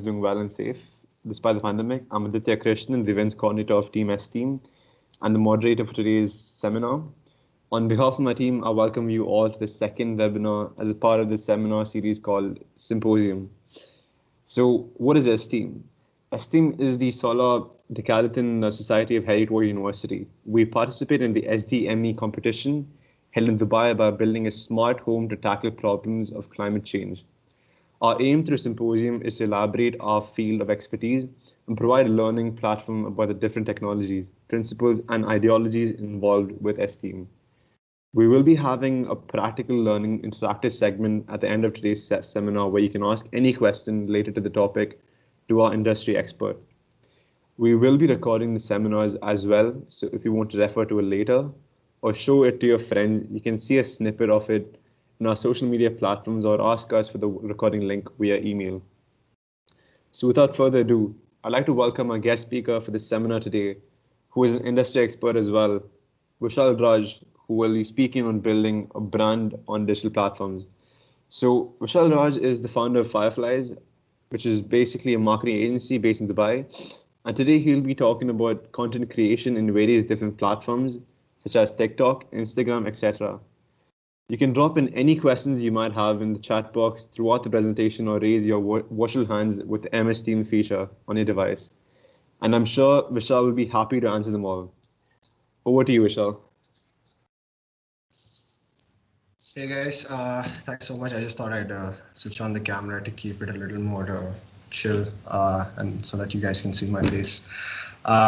doing well and safe despite the pandemic. I'm Aditya Krishnan, the events coordinator of Team Esteem and the moderator for today's seminar. On behalf of my team, I welcome you all to the second webinar as a part of this seminar series called Symposium. So, what is Esteem? Esteem is the Solar Decathlon Society of Heritage University. We participate in the SDME competition held in Dubai by building a smart home to tackle problems of climate change. Our aim through Symposium is to elaborate our field of expertise and provide a learning platform about the different technologies, principles, and ideologies involved with Esteem. We will be having a practical learning interactive segment at the end of today's seminar where you can ask any question related to the topic to our industry expert. We will be recording the seminars as well, so if you want to refer to it later or show it to your friends, you can see a snippet of it in our social media platforms or ask us for the recording link via email. So without further ado, I'd like to welcome our guest speaker for this seminar today, who is an industry expert as well, Vishal Raj, who will be speaking on building a brand on digital platforms. So Vishal Raj is the founder of Fireflies, which is basically a marketing agency based in Dubai. And today he'll be talking about content creation in various different platforms, such as TikTok, Instagram, etc. You can drop in any questions you might have in the chat box throughout the presentation or raise your virtual hands with the MS Team feature on your device. And I'm sure Vishal will be happy to answer them all. Over to you, Vishal. Hey guys, thanks so much. I just thought I'd switch on the camera to keep it a little more chill and so that you guys can see my face.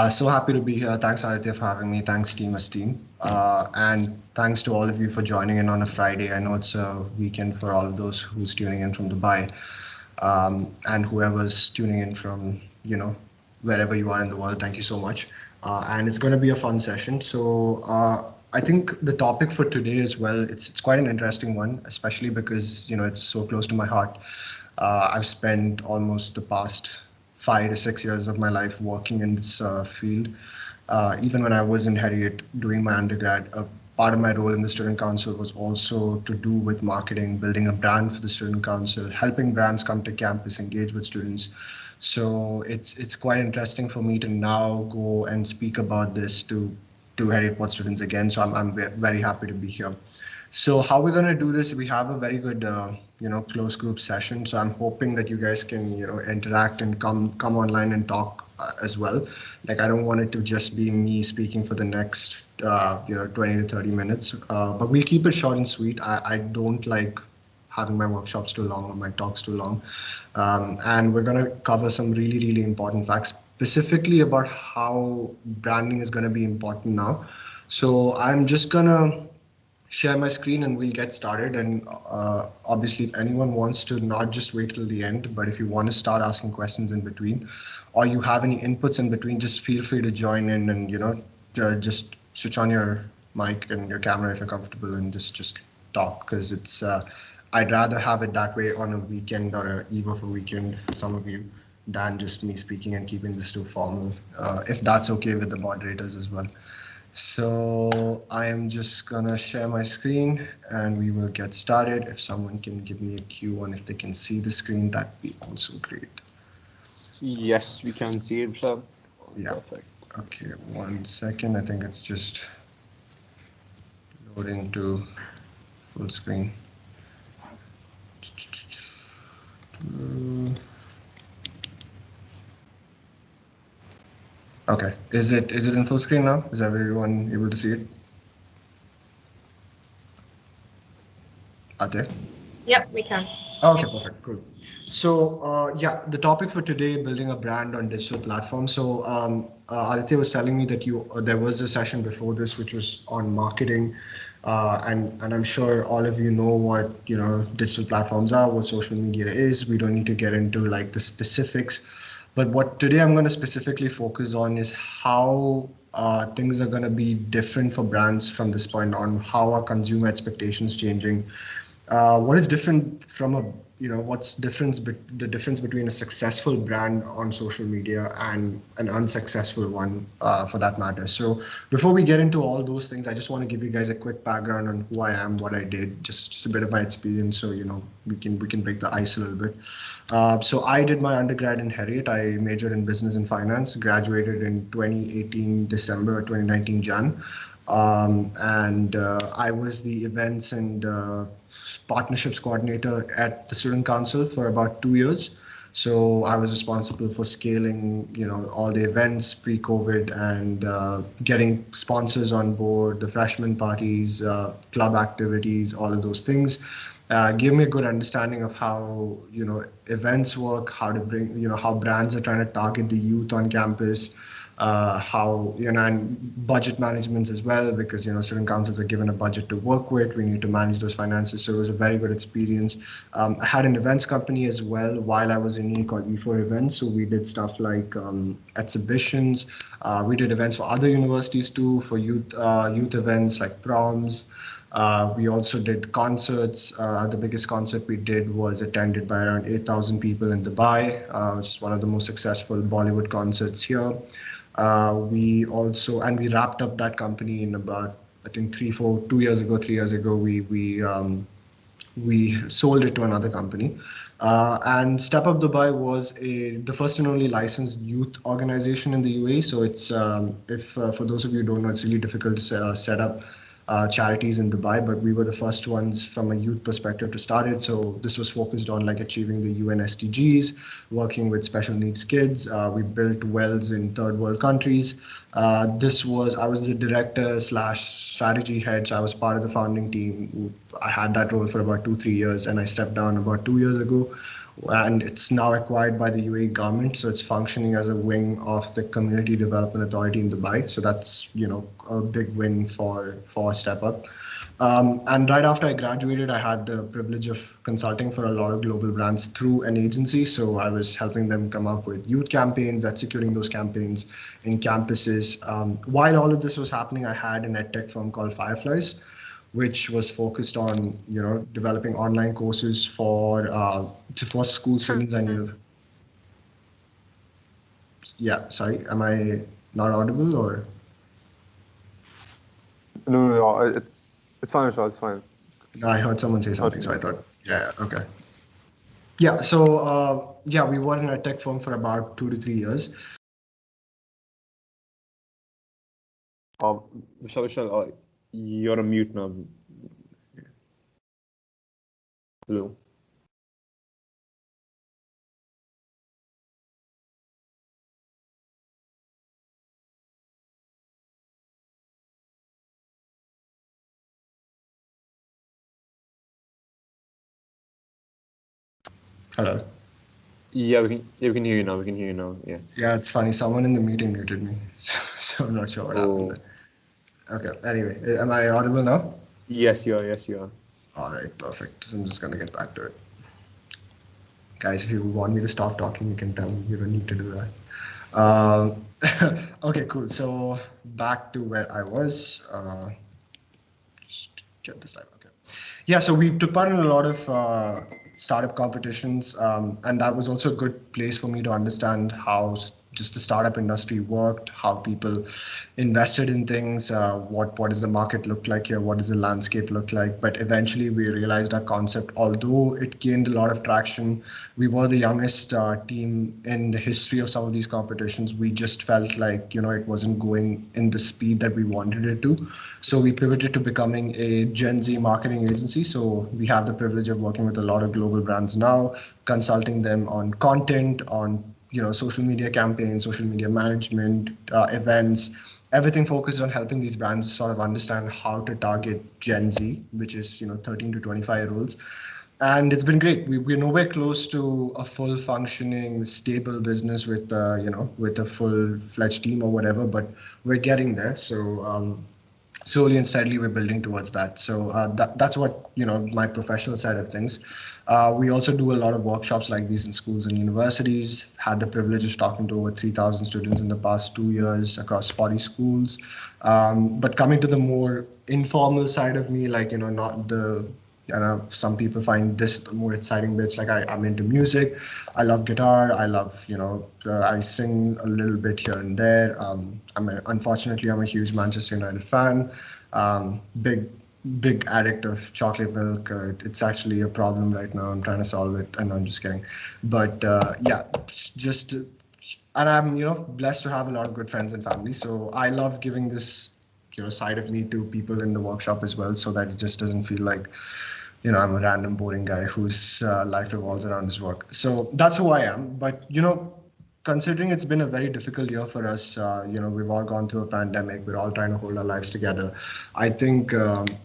So happy to be here. Thanks Aditya for having me. Thanks Team Esteem. And thanks to all of you for joining in on a Friday. I know it's a weekend for all of those who's tuning in from Dubai and whoever's tuning in from, wherever you are in the world. Thank you so much. And it's going to be a fun session. So I think the topic for today as well, it's quite an interesting one, especially because, it's so close to my heart. I've spent almost the past 5 to 6 years of my life working in this field. Even when I was in Harriet doing my undergrad, part of my role in the Student Council was also to do with marketing, building a brand for the Student Council, helping brands come to campus, engage with students. So it's quite interesting for me to now go and speak about this to Harriet Pot students again. So I'm very happy to be here. So how we're going to do this, we have a very good, close group session. So I'm hoping that you guys can, interact and come online and talk as well. Like, I don't want it to just be me speaking for the next, 20 to 30 minutes, but we'll keep it short and sweet. I don't like having my workshops too long or my talks too long. And we're going to cover some really, really important facts, specifically about how branding is going to be important now. So I'm just going to share my screen and we'll get started. And obviously, if anyone wants to not just wait till the end, but if you want to start asking questions in between, or you have any inputs in between, just feel free to join in and, just switch on your mic and your camera if you're comfortable and just talk, because it's I'd rather have it that way on a weekend or a eve of a weekend for some of you than just me speaking and keeping this too formal, if that's okay with the moderators as well. So I am just gonna share my screen and we will get started. If someone can give me a cue on if they can see the screen, that'd be also great. Yes, we can see it, Vishal. Yeah. Perfect. Okay, 1 second. I think it's just loading to full screen. Okay, is it in full screen now? Is everyone able to see it? Ate? Yep, we can. Okay, perfect, cool. So yeah, the topic for today, building a brand on digital platforms. So Aditya was telling me that there was a session before this which was on marketing, and I'm sure all of you know what digital platforms are, what social media is. We don't need to get into like the specifics, but what today I'm going to specifically focus on is how things are going to be different for brands from this point on, how are consumer expectations changing. What is different from a what's the difference between a successful brand on social media and an unsuccessful one, for that matter. So before we get into all those things, I just want to give you guys a quick background on who I am, what I did, just a bit of my experience, so we can break the ice a little bit. So I did my undergrad in Harriet. I majored in business and finance, graduated in 2018 December, 2019 Jan. And I was the events and partnerships coordinator at the student council for about 2 years. So I was responsible for scaling, all the events pre-COVID and getting sponsors on board, the freshman parties, club activities, all of those things. Give me a good understanding of how events work, how to bring, how brands are trying to target the youth on campus, how and budget management as well, because student councils are given a budget to work with. We need to manage those finances, so it was a very good experience. I had an events company as well while I was in uni called E4 Events, so we did stuff like exhibitions. We did events for other universities too, for youth events like proms. We also did concerts. The biggest concert we did was attended by around 8,000 people in Dubai, which is one of the most successful Bollywood concerts here. We wrapped up that company in about, I think, 2 years ago. We sold it to another company. And Step Up Dubai was the first and only licensed youth organization in the UAE. So it's if for those of you who don't know, it's really difficult to set up charities in Dubai, but we were the first ones from a youth perspective to start it. So this was focused on like achieving the UN SDGs, working with special needs kids. We built wells in third world countries. I was the director slash strategy head. So I was part of the founding team. I had that role for about 2-3 years, and I stepped down about 2 years ago. And it's now acquired by the UAE government, so it's functioning as a wing of the Community Development Authority in Dubai. So that's a big win for Step Up. And right after I graduated, I had the privilege of consulting for a lot of global brands through an agency. So I was helping them come up with youth campaigns, executing those campaigns in campuses. While all of this was happening, I had an edtech firm called Fireflies, which was focused on developing online courses for school students and yeah. Sorry, am I not audible or? No, it's fine, Vishal. It's fine. No, I heard someone say something, so I Okay. thought, yeah, okay. Yeah, so yeah, we were in a tech firm for about 2 to 3 years. Vishal, you're on mute now. Hello. Hello. Yeah, we can hear you now. We can hear you now. Yeah. Yeah, it's funny. Someone in the meeting muted me, so I'm not sure what happened Oh, there. Okay. Anyway, am I audible now? yes, you are. Yes, you are. All right, perfect. So I'm just gonna get back to it. Guys, if you want me to stop talking, you can tell me. You don't need to do that. Um, okay, cool. So back to where I was. Just get this right. Okay. Yeah, so we took part in a lot of startup competitions, and that was also a good place for me to understand how just the startup industry worked, how people invested in things, what does the market look like here, what does the landscape look like. But eventually, we realized our concept, although it gained a lot of traction, we were the youngest team in the history of some of these competitions. We just felt like it wasn't going in the speed that we wanted it to. So we pivoted to becoming a Gen Z marketing agency. So we have the privilege of working with a lot of global brands now, consulting them on content, on social media campaigns, social media management, events, everything focused on helping these brands sort of understand how to target Gen Z, which is 13 to 25-year-olds. And it's been great. We're nowhere close to a full functioning, stable business with with a full fledged team or whatever, but we're getting there. So slowly and steadily we're building towards that. So that's what my professional side of things. We also do a lot of workshops like these in schools and universities. Had the privilege of talking to over 3,000 students in the past 2 years across 40 schools. But coming to the more informal side of me, like not the some people find this the more exciting bits. Like I'm into music, I love guitar, I love, I sing a little bit here and there. Unfortunately, I'm a huge Manchester United fan. Big addict of chocolate milk. It's actually a problem right now. I'm trying to solve it, and I'm just kidding. But yeah, just and I'm blessed to have a lot of good friends and family. So I love giving this side of me to people in the workshop as well, so that it just doesn't feel like I'm a random boring guy whose life revolves around his work. So that's who I am. But considering it's been a very difficult year for us, we've all gone through a pandemic. We're all trying to hold our lives together. I think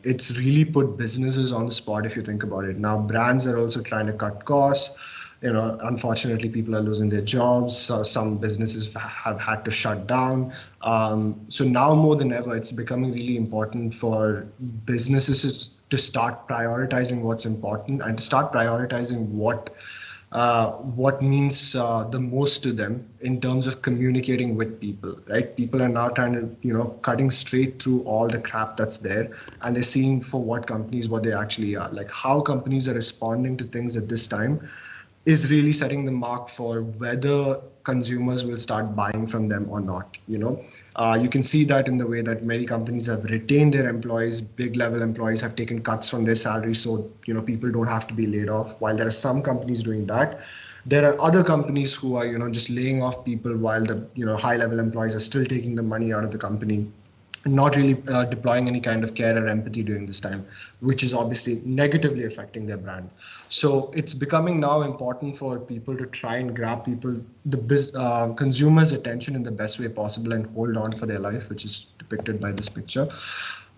it's really put businesses on the spot if you think about it. Now brands are also trying to cut costs. Unfortunately, people are losing their jobs. Some businesses have had to shut down. So now more than ever, it's becoming really important for businesses to start prioritizing what's important and to start prioritizing what means the most to them in terms of communicating with people, right? People are now trying to, cutting straight through all the crap that's there, and they're seeing for what companies, what they actually are, like how companies are responding to things at this time is really setting the mark for whether consumers will start buying from them or not. You can see that in the way that many companies have retained their employees. Big level employees have taken cuts from their salaries, so people don't have to be laid off. While there are some companies doing that, there are other companies who are just laying off people while the high level employees are still taking the money out of the company, not really deploying any kind of care or empathy during this time, which is obviously negatively affecting their brand. So it's becoming now important for people to try and grab the consumers' attention in the best way possible and hold on for their life, which is depicted by this picture.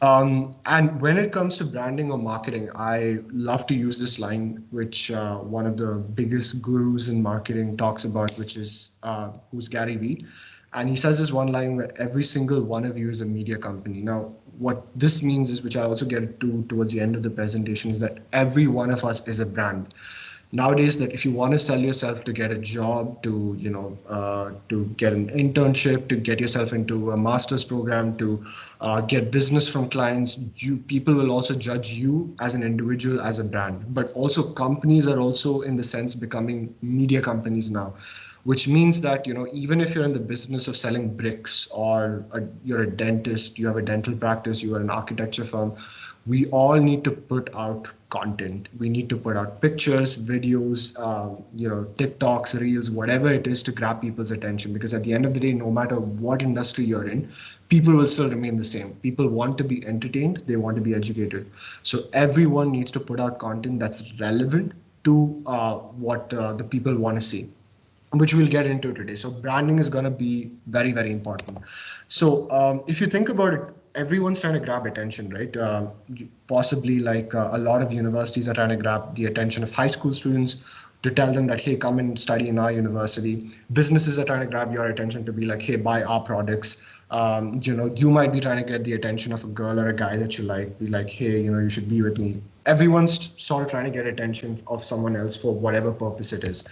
And when it comes to branding or marketing, I love to use this line, which one of the biggest gurus in marketing talks about, which is who's Gary Vee. And he says this one line where every single one of you is a media company. Now, what this means is, which I also get to towards the end of the presentation, is that every one of us is a brand nowadays. That if you want to sell yourself to get a job, to get an internship, to get yourself into a master's program, to get business from clients, people will also judge you as an individual, as a brand. But also companies are also in the sense becoming media companies now, which means that even if you're in the business of selling bricks, or you're a dentist, you have a dental practice, you are an architecture firm, we all need to put out content. We need to put out pictures, videos, TikToks, reels, whatever it is to grab people's attention. Because at the end of the day, no matter what industry you're in, people will still remain the same. People want to be entertained, they want to be educated. So everyone needs to put out content that's relevant to what the people want to see, which we'll get into today. So branding is going to be very, very important. So if you think about it, everyone's trying to grab attention, right? Possibly like a lot of universities are trying to grab the attention of high school students to tell them that, hey, come and study in our university. Businesses are trying to grab your attention to be like, hey, buy our products. You might be trying to get the attention of a girl or a guy that you like, be like, hey, you should be with me. Everyone's sort of trying to get attention of someone else for whatever purpose it is.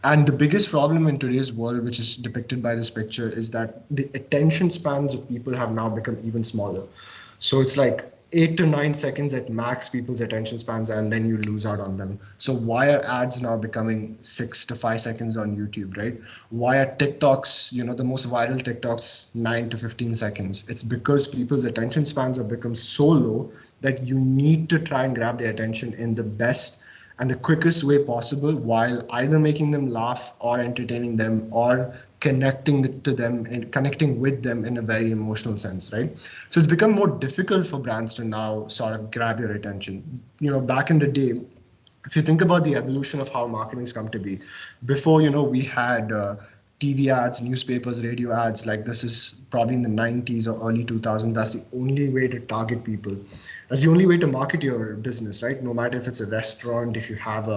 And the biggest problem in today's world, which is depicted by this picture, is that the attention spans of people have now become even smaller. So it's like 8 to 9 seconds at max people's attention spans, and then you lose out on them. So why are ads now becoming 6 to 5 seconds on YouTube, right? Why are TikToks, the most viral TikToks, 9 to 15 seconds? It's because people's attention spans have become so low that you need to try and grab their attention in the best and the quickest way possible, while either making them laugh or entertaining them or to them and connecting with them in a very emotional sense, right? So it's become more difficult for brands to now sort of grab your attention. Back in the day, if you think about the evolution of how marketing's come to be, before, we had TV ads, newspapers, radio ads. Like this is probably in the 90s or early 2000s. That's the only way to target people. That's the only way to market your business, right? No matter if it's a restaurant, if you have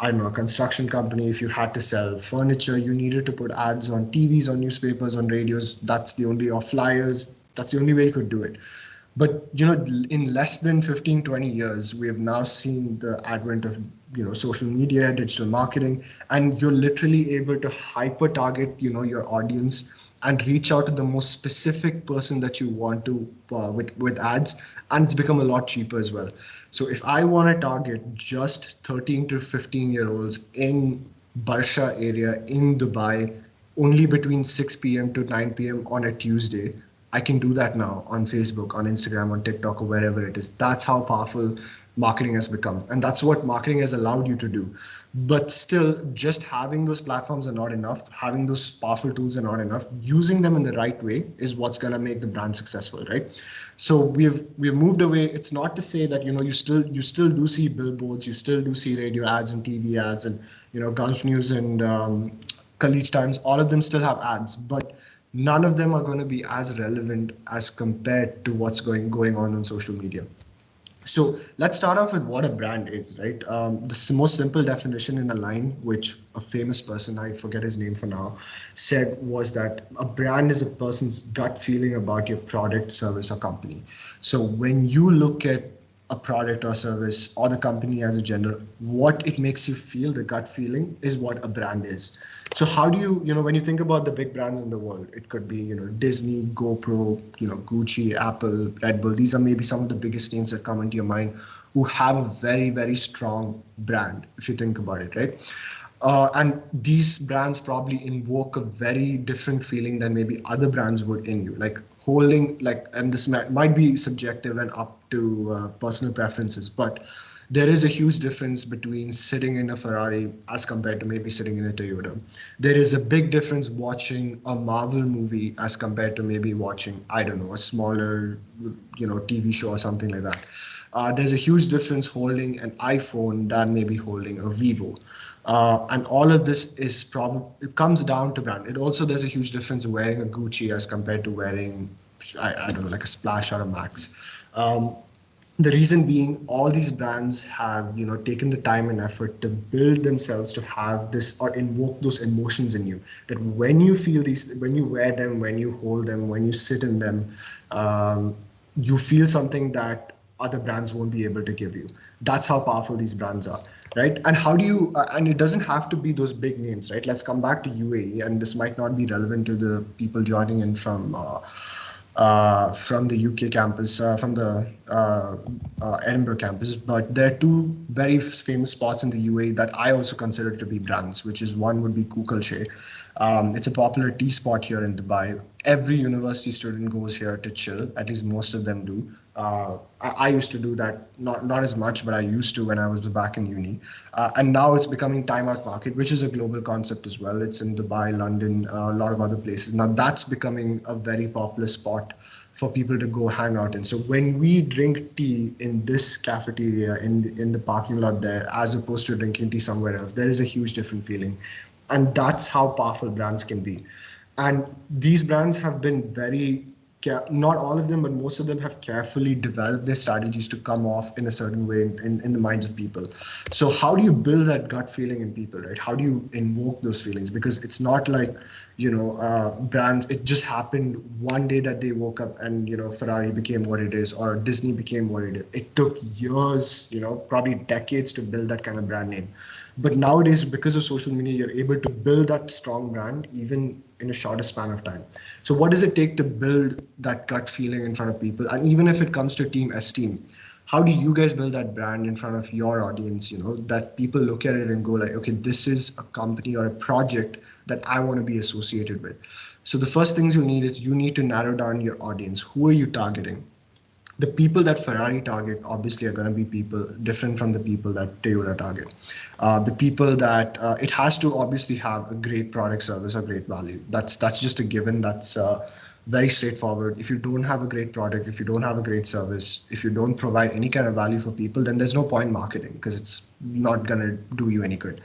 I don't know, a construction company, if you had to sell furniture, you needed to put ads on TVs, on newspapers, on radios. That's the only, or flyers. That's the only way you could do it. But in less than 15, 20 years, we have now seen the advent of social media, digital marketing, and you're literally able to hyper target your audience and reach out to the most specific person that you want to with ads, and it's become a lot cheaper as well. So if I want to target just 13 to 15 year olds in Barsha area in Dubai only between 6 p.m. to 9 p.m. on a Tuesday, I can do that now on Facebook, on Instagram, on TikTok, or wherever it is. That's how powerful marketing has become. And that's what marketing has allowed you to do. But still, just having those platforms are not enough. Having those powerful tools are not enough. Using them in the right way is what's going to make the brand successful, right? So we've moved away. It's not to say that you still do see billboards, you still do see radio ads and TV ads, and Gulf News and College Times, all of them still have ads, but none of them are going to be as relevant as compared to what's going on social media. So let's start off with what a brand is, right? The most simple definition in a line, which a famous person, I forget his name for now, said was that a brand is a person's gut feeling about your product, service, or company. So when you look at a product or service or the company as a general, what it makes you feel, the gut feeling, is what a brand is. So how do when you think about the big brands in the world, it could be, Disney, GoPro, Gucci, Apple, Red Bull. These are maybe some of the biggest names that come into your mind who have a very, very strong brand, if you think about it, right? And these brands probably invoke a very different feeling than maybe other brands would in you. Like holding, like, and this might be subjective and up to personal preferences, but there is a huge difference between sitting in a Ferrari as compared to maybe sitting in a Toyota. There is a big difference watching a Marvel movie as compared to maybe watching, I don't know, a smaller, TV show or something like that. There's a huge difference holding an iPhone than maybe holding a Vivo. And all of this is probably, it comes down to brand. It also, there's a huge difference wearing a Gucci as compared to wearing, I don't know, like a Splash or a Max. The reason being, all these brands have taken the time and effort to build themselves to have this or invoke those emotions in you, that when you feel these, when you wear them, when you hold them, when you sit in them, you feel something that other brands won't be able to give you. That's how powerful these brands are, right? And how do you and it doesn't have to be those big names, right? Let's come back to UAE, and this might not be relevant to the people joining in from the UK campus, from the Edinburgh campus. But there are two very famous spots in the UAE that I also consider to be brands, which is one would be Kukal Sheh. It's a popular tea spot here in Dubai. Every university student goes here to chill. At least most of them do. I used to do that, not as much, but I used to when I was back in uni. And now it's becoming Time Out Market, which is a global concept as well. It's in Dubai, London, a lot of other places. Now that's becoming a very popular spot for people to go hang out in. So when we drink tea in this cafeteria in the parking lot there, as opposed to drinking tea somewhere else, there is a huge different feeling, and that's how powerful brands can be. And these brands have been very not all of them, but most of them have carefully developed their strategies to come off in a certain way in the minds of people. So how do you build that gut feeling in people, right? How do you invoke those feelings? Because it's not like, brands, it just happened one day that they woke up and, Ferrari became what it is, or Disney became what it is. It took years, probably decades to build that kind of brand name. But nowadays, because of social media, you're able to build that strong brand even in a shorter span of time. So what does it take to build that gut feeling in front of people? And even if it comes to Team Esteem, how do you guys build that brand in front of your audience, that people look at it and go like, okay, this is a company or a project that I want to be associated with. So the first things you need is you need to narrow down your audience. Who are you targeting? The people that Ferrari target obviously are going to be people different from the people that Toyota target. The people that it has to obviously have a great product, service, or great value. That's just a given. That's very straightforward. If you don't have a great product, if you don't have a great service, if you don't provide any kind of value for people, then there's no point marketing, because it's not going to do you any good.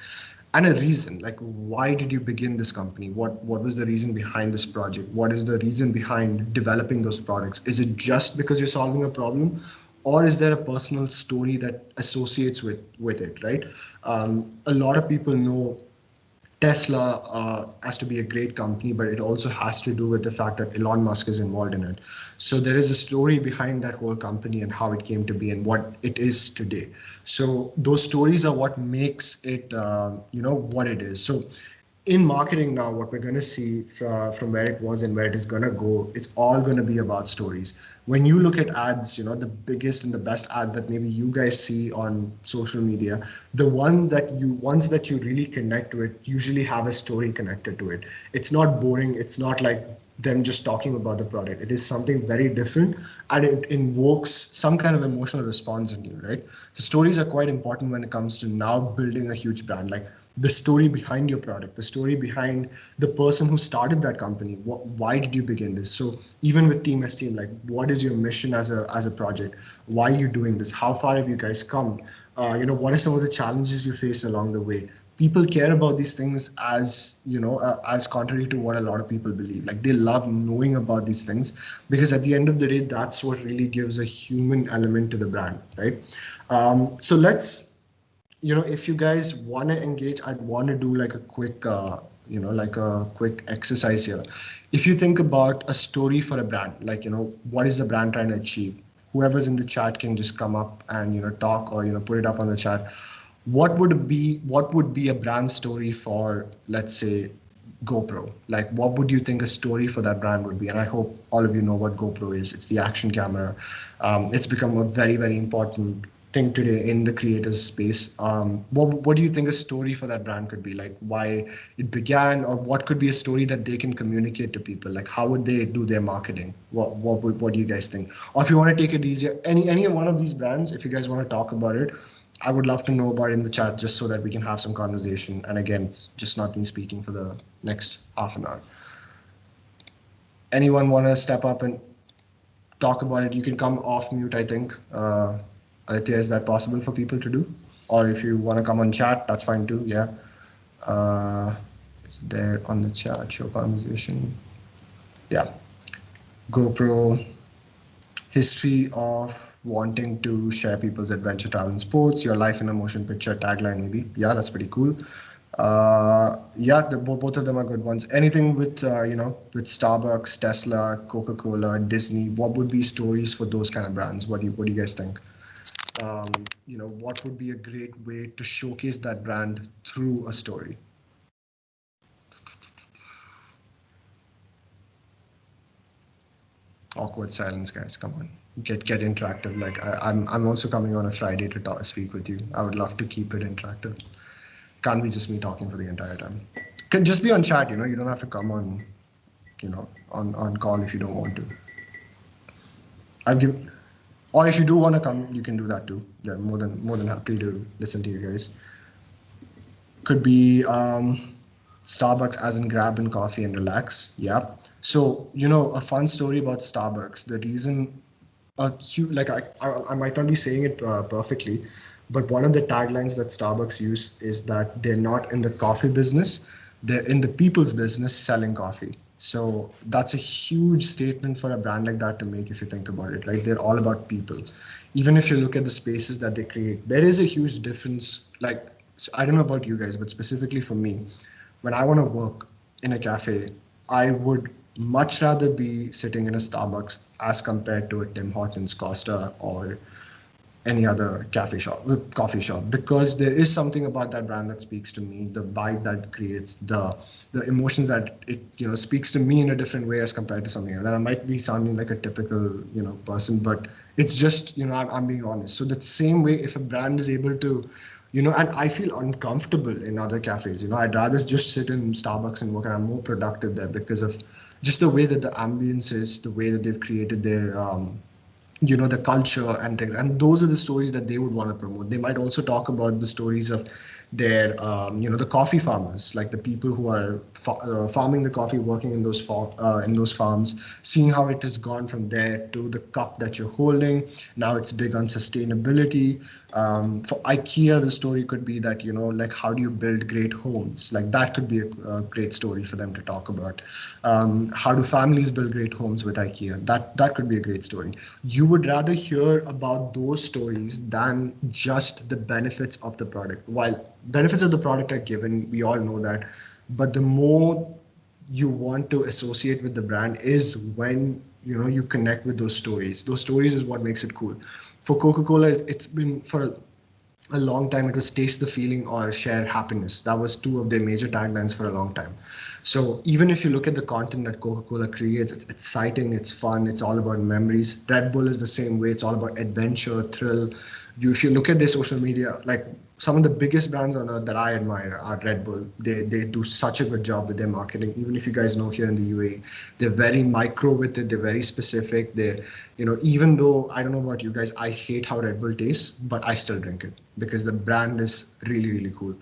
And a reason, like, why did you begin this company? What was the reason behind this project? What is the reason behind developing those products? Is it just because you're solving a problem, or is there a personal story that associates with it, right? A lot of people know Tesla has to be a great company, but it also has to do with the fact that Elon Musk is involved in it. So there is a story behind that whole company and how it came to be and what it is today. So those stories are what makes it, what it is. So in marketing now, what we're going to see from where it was and where it is going to go, it's all going to be about stories. When you look at ads, the biggest and the best ads that maybe you guys see on social media, the ones that you really connect with usually have a story connected to it. It's not boring. It's not like them just talking about the product. It is something very different, and it invokes some kind of emotional response in you, right? So stories are quite important when it comes to now building a huge brand. Like the story behind your product, the story behind the person who started that company. Why did you begin this? So even with Team Esteem, like what is your mission as a project? Why are you doing this? How far have you guys come? What are some of the challenges you face along the way? People care about these things as contrary to what a lot of people believe. Like they love knowing about these things because at the end of the day, that's what really gives a human element to the brand, right? So let's if you guys want to engage, I'd want to do like a quick, like a quick exercise here. If you think about a story for a brand, like, what is the brand trying to achieve? Whoever's in the chat can just come up and, talk or, put it up on the chat. What would be a brand story for, let's say, GoPro? Like, what would you think a story for that brand would be? And I hope all of you know what GoPro is. It's the action camera. It's become a very, very important thing today in the creators space. What do you think a story for that brand could be? Like why it began, or what could be a story that they can communicate to people? Like how would they do their marketing? What do you guys think? Or if you want to take it easier, any one of these brands, if you guys want to talk about it, I would love to know about it in the chat just so that we can have some conversation. And again, it's just not me speaking for the next half an hour. Anyone want to step up and talk about it? You can come off mute, I think. Aditya, is that possible for people to do? Or if you want to come on chat, that's fine too. Yeah. It's there on the chat, show conversation. Yeah. GoPro, history of wanting to share people's adventure, travel, and sports, your life in a motion picture, tagline maybe. Yeah, that's pretty cool. Yeah, both of them are good ones. Anything with with Starbucks, Tesla, Coca-Cola, Disney, what would be stories for those kind of brands? What do you guys think? What would be a great way to showcase that brand through a story? Awkward silence, guys. Come on, get interactive. Like I'm also coming on a Friday to speak with you. I would love to keep it interactive. Can't be just me talking for the entire time. Can just be on chat. You don't have to come on on call if you don't want to. I've given, or if you do want to come, you can do that too. Yeah, more than happy to listen to you guys. Could be Starbucks as in grab and coffee and relax. Yeah. So a fun story about Starbucks. The reason, like I might not be saying it perfectly, but one of the taglines that Starbucks use is that they're not in the coffee business, they're in the people's business selling coffee. So that's a huge statement for a brand like that to make if you think about it, right? They're all about people. Even if you look at the spaces that they create, there is a huge difference. Like, so I don't know about you guys, but specifically for me, when I want to work in a cafe, I would much rather be sitting in a Starbucks as compared to a Tim Hortons, Costa, or any other coffee shop, because there is something about that brand that speaks to me, the vibe that creates, the emotions that it speaks to me in a different way as compared to something else. And I might be sounding like a typical person, but it's just I'm being honest. So the same way, if a brand is able to and I feel uncomfortable in other cafes. I'd rather just sit in Starbucks and work, and I'm more productive there because of just the way that the ambience is, the way that they've created their the culture and things. And those are the stories that they would want to promote. They might also talk about the stories of their the coffee farmers, like the people who are farming the coffee, working in those farms, seeing how it has gone from there to the cup that you're holding. Now it's big on sustainability. For IKEA, the story could be that like how do you build great homes? Like that could be a great story for them to talk about. How do families build great homes with IKEA? That could be a great story. You would rather hear about those stories than just the benefits of the product. While benefits of the product are given, we all know that But the more you want to associate with the brand is when you connect with those stories. Those stories is what makes it cool. For Coca-Cola, it's been for a long time. It was taste the feeling or share happiness. That was two of their major taglines for a long time. So even if you look at the content that Coca-Cola creates, it's exciting, it's fun, it's all about memories. Red Bull is the same way. It's all about adventure, thrill. If you look at their social media, like some of the biggest brands on earth that I admire are Red Bull. They do such a good job with their marketing. Even if you guys know, here in the UAE, they're very micro with it. They're very specific. Even though I don't know about you guys, I hate how Red Bull tastes, but I still drink it because the brand is really, really cool.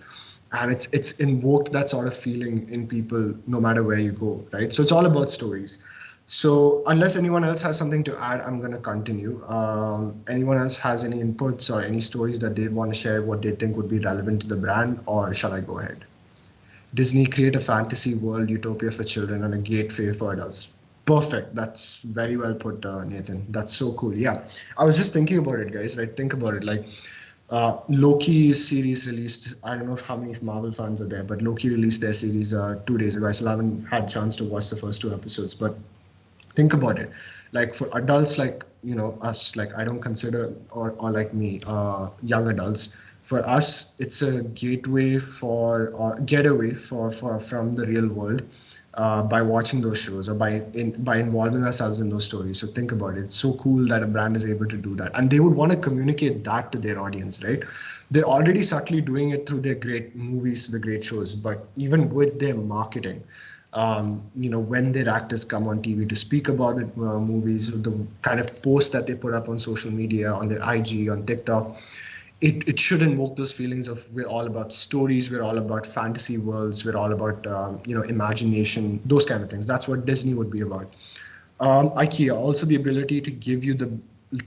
And it's invoked that sort of feeling in people no matter where you go, right? So it's all about stories. So unless anyone else has something to add, I'm going to continue. Anyone else has any inputs or any stories that they want to share, what they think would be relevant to the brand, or shall I go ahead? Disney create a fantasy world utopia for children and a gateway for adults. Perfect. That's very well put, Nathan. That's so cool. Yeah, I was just thinking about it, guys. Like, think about it. Like, Loki series released. I don't know how many Marvel fans are there, but Loki released their series 2 days ago. I still haven't had a chance to watch the first two episodes, but think about it. Like for adults, like us, like I don't consider, or like me, young adults. For us, it's a gateway for or getaway for from the real world. By watching those shows or by involving ourselves in those stories. So think about it. It's so cool that a brand is able to do that, and they would want to communicate that to their audience, right? They're already subtly doing it through their great movies, the great shows, but even with their marketing, when their actors come on TV to speak about the movies, the kind of posts that they put up on social media, on their IG, on TikTok, it should invoke those feelings of we're all about stories, we're all about fantasy worlds, we're all about imagination, those kind of things. That's what Disney would be about. IKEA, also the ability to give you the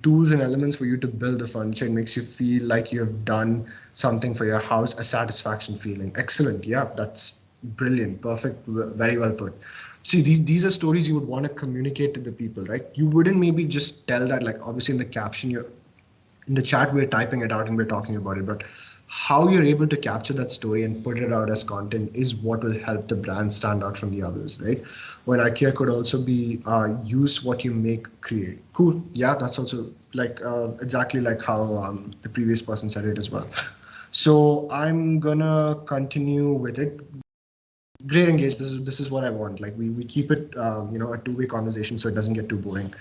tools and elements for you to build the furniture. It makes you feel like you have done something for your house, a satisfaction feeling. Excellent. Yeah, that's brilliant. Perfect. Very well put. See, these are stories you would want to communicate to the people, right? You wouldn't maybe just tell that, like obviously in the caption, you're in the chat, we're typing it out and we're talking about it, but how you're able to capture that story and put it out as content is what will help the brand stand out from the others, right? When IKEA could also be use what you make, create. Cool. Yeah, that's also like exactly like how the previous person said it as well. So I'm gonna continue with it. Great engage. This is what I want. Like we keep it a two-way conversation so it doesn't get too boring.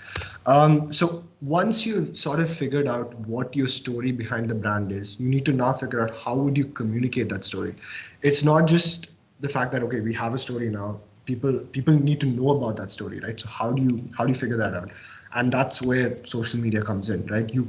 So once you sort of figured out what your story behind the brand is, you need to now figure out how would you communicate that story. It's not just the fact that okay, we have a story now. People need to know about that story, right? So how do you figure that out? And that's where social media comes in, right? You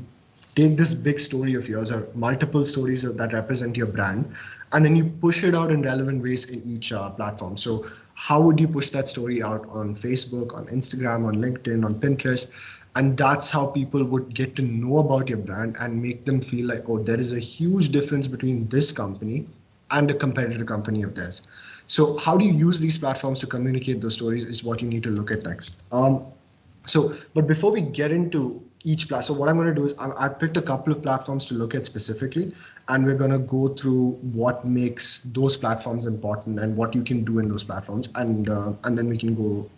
take this big story of yours or multiple stories that represent your brand, and then you push it out in relevant ways in each platform. So how would you push that story out on Facebook, on Instagram, on LinkedIn, on Pinterest? And that's how people would get to know about your brand and make them feel like, oh, there is a huge difference between this company and a competitor company of theirs. So how do you use these platforms to communicate those stories is what you need to look at next. But before we get into each platform, so what I'm going to do is I picked a couple of platforms to look at specifically, and we're going to go through what makes those platforms important and what you can do in those platforms, and then we can go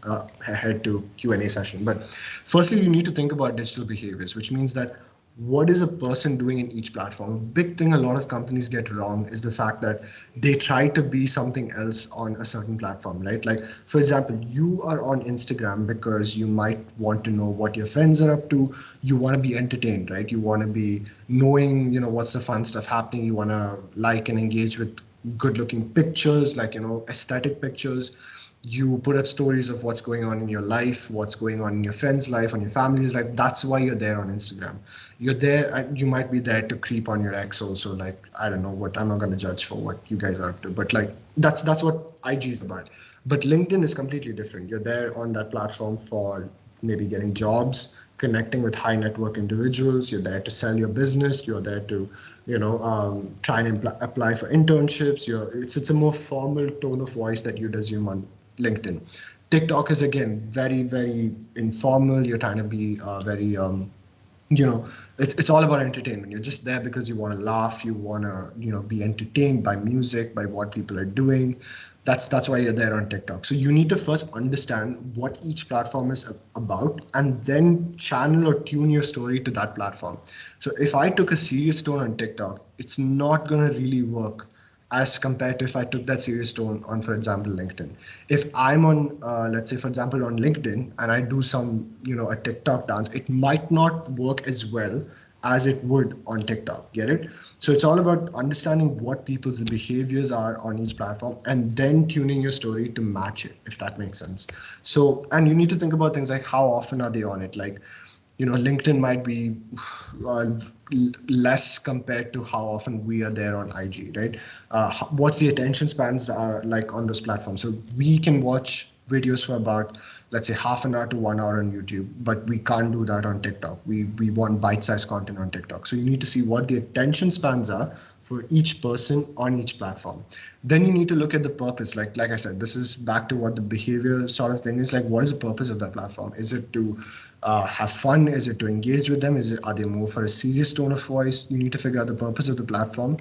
ahead to Q&A session. But firstly, you need to think about digital behaviors, which means that what is a person doing in each platform? A big thing a lot of companies get wrong is the fact that they try to be something else on a certain platform, right? Like, for example, you are on Instagram because you might want to know what your friends are up to. You want to be entertained, right? You want to be knowing, what's the fun stuff happening. You want to like and engage with good looking pictures, like, aesthetic pictures. You put up stories of what's going on in your life, what's going on in your friend's life, on your family's life. That's why you're there on Instagram. You're there, you might be there to creep on your ex also. Like, I don't know what, I'm not going to judge for what you guys are up to, but like that's what IG is about. But LinkedIn is completely different. You're there on that platform for maybe getting jobs, connecting with high network individuals. You're there to sell your business. You're there to try and apply for internships. It's a more formal tone of voice that you'd assume on LinkedIn. TikTok is again very, very informal. You're trying to be very you know, it's all about entertainment. You're just there because you want to laugh, you want to, be entertained by music, by what people are doing. That's why you're there on TikTok. So you need to first understand what each platform is about, and then channel or tune your story to that platform. So if I took a serious tone on TikTok, it's not going to really work as compared to if I took that serious tone on, for example, LinkedIn. If I'm on, let's say, for example, on LinkedIn, and I do some, a TikTok dance, it might not work as well as it would on TikTok. Get it? So it's all about understanding what people's behaviors are on each platform, and then tuning your story to match it, if that makes sense. So, and you need to think about things like how often are they on it? Like, LinkedIn might be uh, less compared to how often we are there on IG, right? What's the attention spans are like on those platforms? So we can watch videos for about, let's say, half an hour to 1 hour on YouTube, but we can't do that on TikTok. We want bite-sized content on TikTok. So you need to see what the attention spans are for each person on each platform. Then you need to look at the purpose. Like I said, this is back to what the behavior sort of thing is. Like, what is the purpose of that platform? Is it to have fun? Is it to engage with them? Are they more for a serious tone of voice? You need to figure out the purpose of the platform,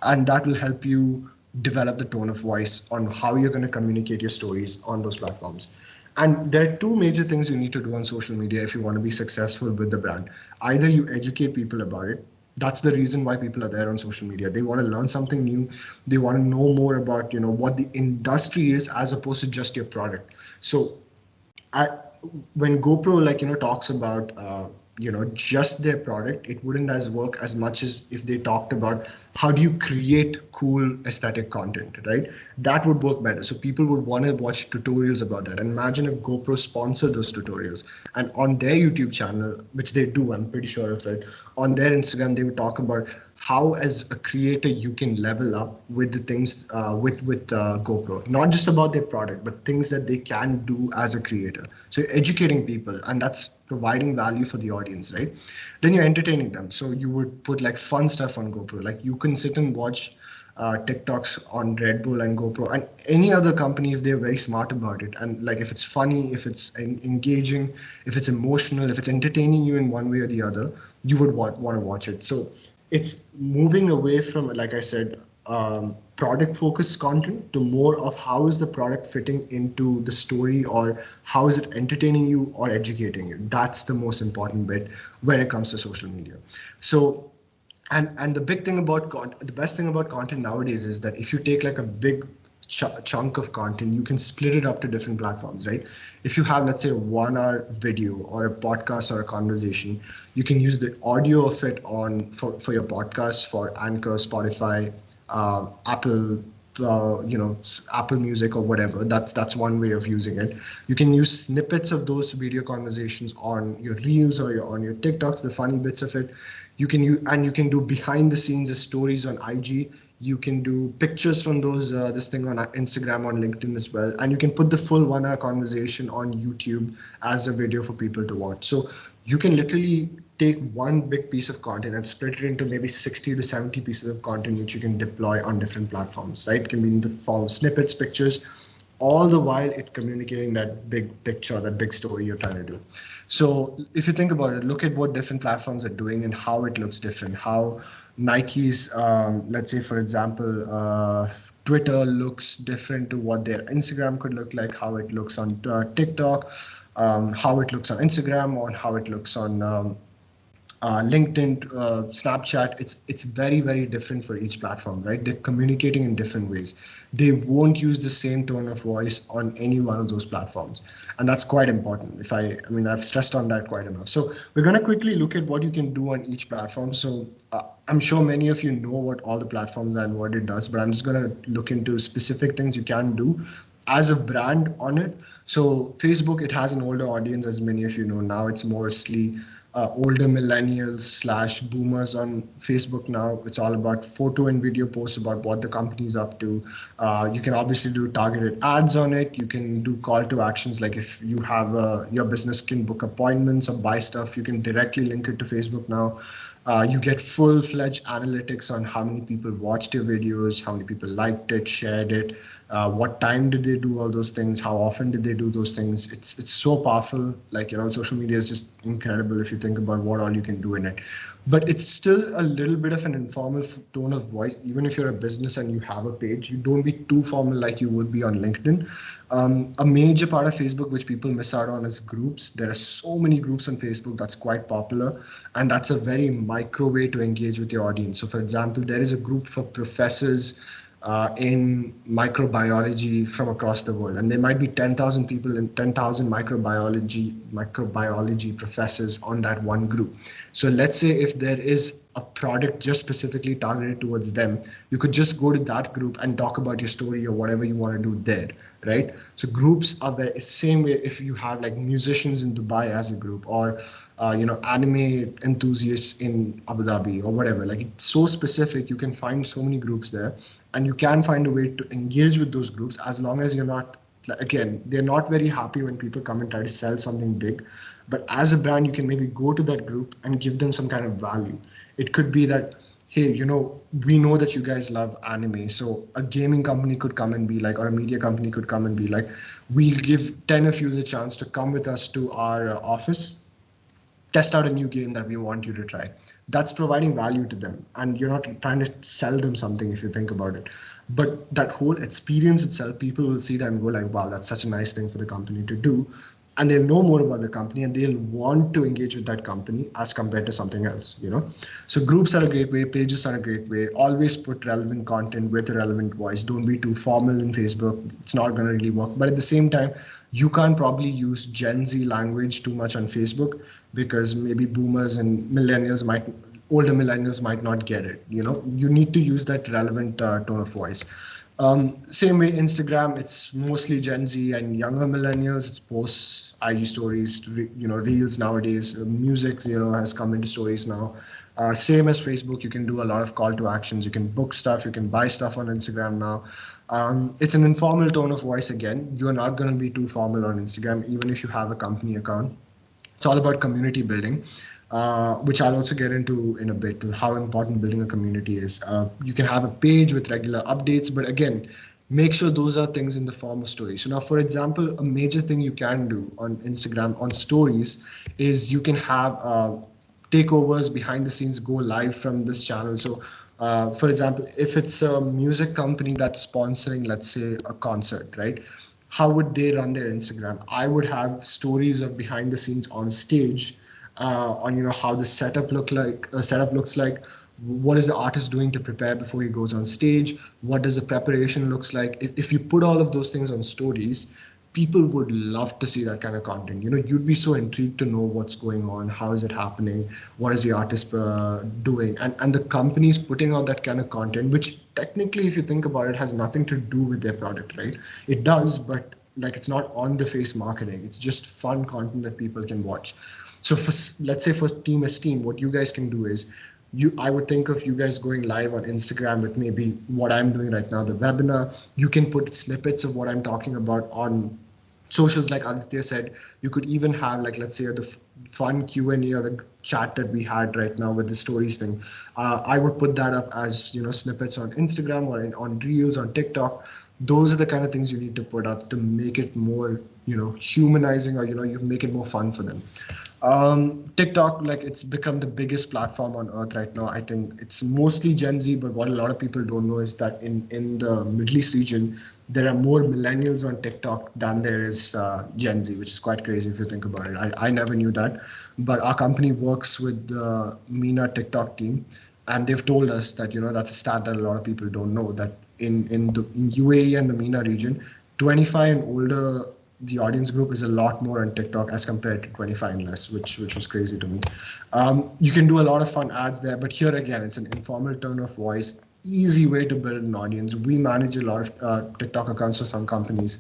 and that will help you develop the tone of voice on how you're going to communicate your stories on those platforms. And there are two major things you need to do on social media if you want to be successful with the brand. Either you educate people about it. That's the reason why people are there on social media. They want to learn something new. They want to know more about, what the industry is, as opposed to just your product. So I, when GoPro, like, talks about just their product, it wouldn't as work as much as if they talked about how do you create cool aesthetic content, right? That would work better. So people would want to watch tutorials about that. And imagine if GoPro sponsored those tutorials, and on their YouTube channel, which they do, I'm pretty sure of it, on their Instagram they would talk about how as a creator you can level up with the things with GoPro, not just about their product, but things that they can do as a creator. So you're educating people, and that's providing value for the audience, right? Then you're entertaining them. So you would put like fun stuff on GoPro, like you can sit and watch TikToks on Red Bull and GoPro and any other company if they're very smart about it. And like if it's funny, if it's engaging, if it's emotional, if it's entertaining you in one way or the other, you would want to watch it. So it's moving away from, like I said, product focused content to more of how is the product fitting into the story, or how is it entertaining you or educating you. That's the most important bit when it comes to social media. So and the big thing about the best thing about content nowadays is that if you take like a big chunk of content, you can split it up to different platforms, right? If you have, let's say, a 1 hour video or a podcast or a conversation, you can use the audio of it on for your podcast, for Anchor, Spotify, Apple, Apple Music or whatever. That's one way of using it. You can use snippets of those video conversations on your reels or on your TikToks, the funny bits of it. You can do behind the scenes stories on IG. You can do pictures from those this thing on Instagram, on LinkedIn as well, and you can put the full 1 hour conversation on YouTube as a video for people to watch. So you can literally take one big piece of content and split it into maybe 60 to 70 pieces of content which you can deploy on different platforms, right? It can be in the form of snippets, pictures, all the while it communicating that big picture, that big story you're trying to do. So if you think about it, look at what different platforms are doing and how it looks different. How Nike's, let's say, for example, Twitter looks different to what their Instagram could look like, how it looks on TikTok, how it looks on Instagram, or how it looks on LinkedIn, Snapchat. It's very very different for each platform, right? They're communicating in different ways. They won't use the same tone of voice on any one of those platforms, and that's quite important. I mean, I've stressed on that quite enough. So we're gonna quickly look at what you can do on each platform. So I'm sure many of you know what all the platforms are and what it does, but I'm just gonna look into specific things you can do as a brand on it. So Facebook, it has an older audience, as many of you know now. It's mostly older millennials slash boomers on Facebook now. It's all about photo and video posts about what the company's up to. You can obviously do targeted ads on it. You can do call to actions, like if you have your business can book appointments or buy stuff, you can directly link it to Facebook now. You get full-fledged analytics on how many people watched your videos, how many people liked it, shared it, what time did they do all those things, how often did they do those things. It's so powerful. Like, social media is just incredible if you think about what all you can do in it. But it's still a little bit of an informal tone of voice. Even if you're a business and you have a page, you don't be too formal like you would be on LinkedIn. A major part of Facebook which people miss out on is groups. There are so many groups on Facebook that's quite popular, and that's a very micro way to engage with your audience. So for example, there is a group for professors in microbiology from across the world, and there might be 10,000 people and 10,000 microbiology professors on that one group. So let's say if there is a product just specifically targeted towards them, you could just go to that group and talk about your story or whatever you want to do there, right? So groups are the same way. If you have like musicians in Dubai as a group, or anime enthusiasts in Abu Dhabi or whatever, like it's so specific, you can find so many groups there, and you can find a way to engage with those groups, as long as you're not, again, they're not very happy when people come and try to sell something big. But as a brand, you can maybe go to that group and give them some kind of value. It could be that, hey, we know that you guys love anime, so a gaming company could come and be like, or a media company could come and be like, we'll give 10 of you the chance to come with us to our office, test out a new game that we want you to try. That's providing value to them, and you're not trying to sell them something if you think about it. But that whole experience itself, people will see that and go like, wow, that's such a nice thing for the company to do. And they'll know more about the company, and they'll want to engage with that company as compared to something else. So groups are a great way, pages are a great way. Always put relevant content with a relevant voice. Don't be too formal in Facebook. It's not going to really work. But at the same time, you can't probably use Gen Z language too much on Facebook, because maybe boomers and older millennials might not get it. You need to use that relevant tone of voice. Same way, Instagram, it's mostly Gen Z and younger millennials. It's posts, IG stories, reels nowadays. Music, has come into stories now. Same as Facebook, you can do a lot of call to actions. You can book stuff, you can buy stuff on Instagram now. It's an informal tone of voice again. You're not going to be too formal on Instagram, even if you have a company account. It's all about community building, which I'll also get into in a bit, to how important building a community is. You can have a page with regular updates, but again, make sure those are things in the form of stories. So now, for example, a major thing you can do on Instagram on stories is you can have takeovers behind the scenes go live from this channel. So for example, if it's a music company that's sponsoring, let's say, a concert, right? How would they run their Instagram? I would have stories of behind the scenes on stage, on how the setup looks like. What is the artist doing to prepare before he goes on stage? What does the preparation looks like? If you put all of those things on stories, people would love to see that kind of content. You'd be so intrigued to know what's going on, how is it happening, what is the artist doing, and the companies putting out that kind of content, which technically, if you think about it, has nothing to do with their product, right? It does, but like, it's not on the face marketing. It's just fun content that people can watch. So let's say for Team Esteem, what you guys can do is, I would think of you guys going live on Instagram with maybe what I'm doing right now, the webinar. You can put snippets of what I'm talking about on socials, like Aditya said. You could even have, like, let's say, the fun Q&A or the chat that we had right now with the stories thing. I would put that up as snippets on Instagram or on Reels, on TikTok. Those are the kind of things you need to put up to make it more humanizing, or you make it more fun for them. TikTok, like, it's become the biggest platform on earth right now. I think it's mostly Gen Z, but what a lot of people don't know is that in the Middle East region, there are more millennials on TikTok than there is Gen Z, which is quite crazy if you think about it. I never knew that, but our company works with the MENA TikTok team, and they've told us that that's a stat that a lot of people don't know, that in UAE and the MENA region, 25 and older, the audience group is a lot more on TikTok as compared to 25 and less, which was crazy to me. You can do a lot of fun ads there, but here again, it's an informal tone of voice, easy way to build an audience. We manage a lot of TikTok accounts for some companies,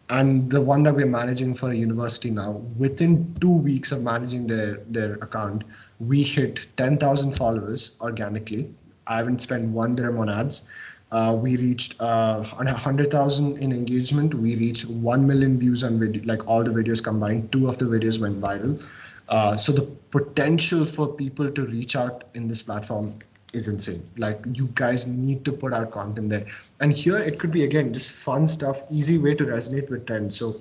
and the one that we're managing for a university now, within 2 weeks of managing their account, we hit 10,000 followers organically. I haven't spent one dirham on ads. We reached 100,000 in engagement. We reached 1 million views on video, like all the videos combined. Two of the videos went viral. So the potential for people to reach out in this platform is insane. Like, you guys need to put out content there. And here it could be, again, just fun stuff, easy way to resonate with trends. So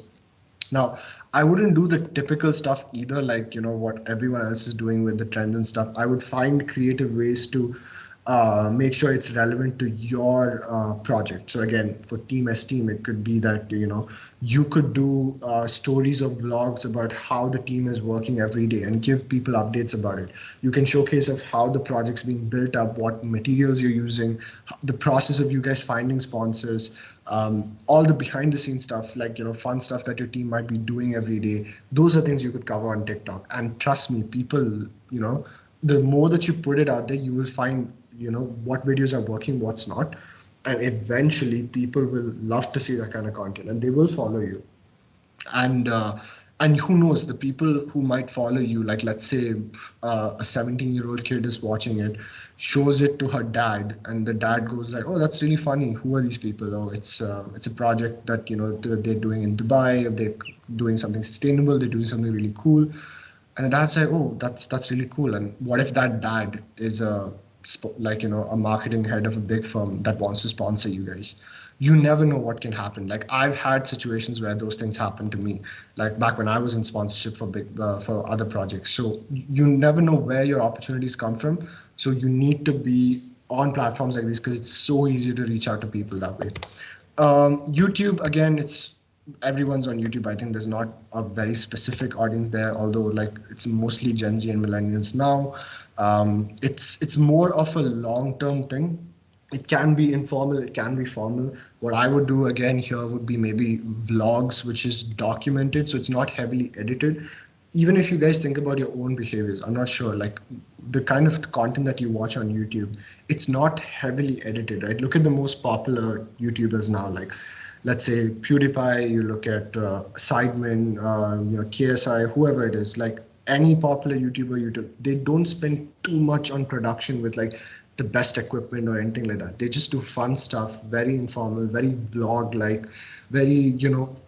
now, I wouldn't do the typical stuff either, like, what everyone else is doing with the trends and stuff. I would find creative ways to make sure it's relevant to your project. So again, for Team Esteem, it could be that, you could do stories or vlogs about how the team is working every day and give people updates about it. You can showcase of how the project's being built up, what materials you're using, the process of you guys finding sponsors, all the behind the scenes stuff, like, fun stuff that your team might be doing every day. Those are things you could cover on TikTok. And trust me, people, the more that you put it out there, you will find, what videos are working, what's not. And eventually people will love to see that kind of content and they will follow you. And who knows, the people who might follow you, like, let's say a 17-year-old kid is watching it, shows it to her dad, and the dad goes like, oh, that's really funny, who are these people? Oh, it's a project that, they're doing in Dubai, or they're doing something sustainable, they're doing something really cool. And the dad's like, oh, that's really cool. And what if that dad is like, a marketing head of a big firm that wants to sponsor you guys? You never know what can happen. Like, I've had situations where those things happen to me, like back when I was in sponsorship for for other projects. So you never know where your opportunities come from. So you need to be on platforms like these because it's so easy to reach out to people that way. YouTube, again, it's everyone's on YouTube. I think there's not a very specific audience there, although, like, it's mostly Gen Z and millennials now. It's more of a long-term thing. It can be informal, it can be formal. What I would do again here would be maybe vlogs, which is documented, so it's not heavily edited. Even if you guys think about your own behaviors, I'm not sure, like, the kind of content that you watch on YouTube, it's not heavily edited, right? Look at the most popular YouTubers now, like, let's say PewDiePie, you look at Sidemen, KSI, whoever it is, like, any popular YouTuber, they don't spend too much on production with, like, the best equipment or anything like that. They just do fun stuff, very informal, very blog like, very,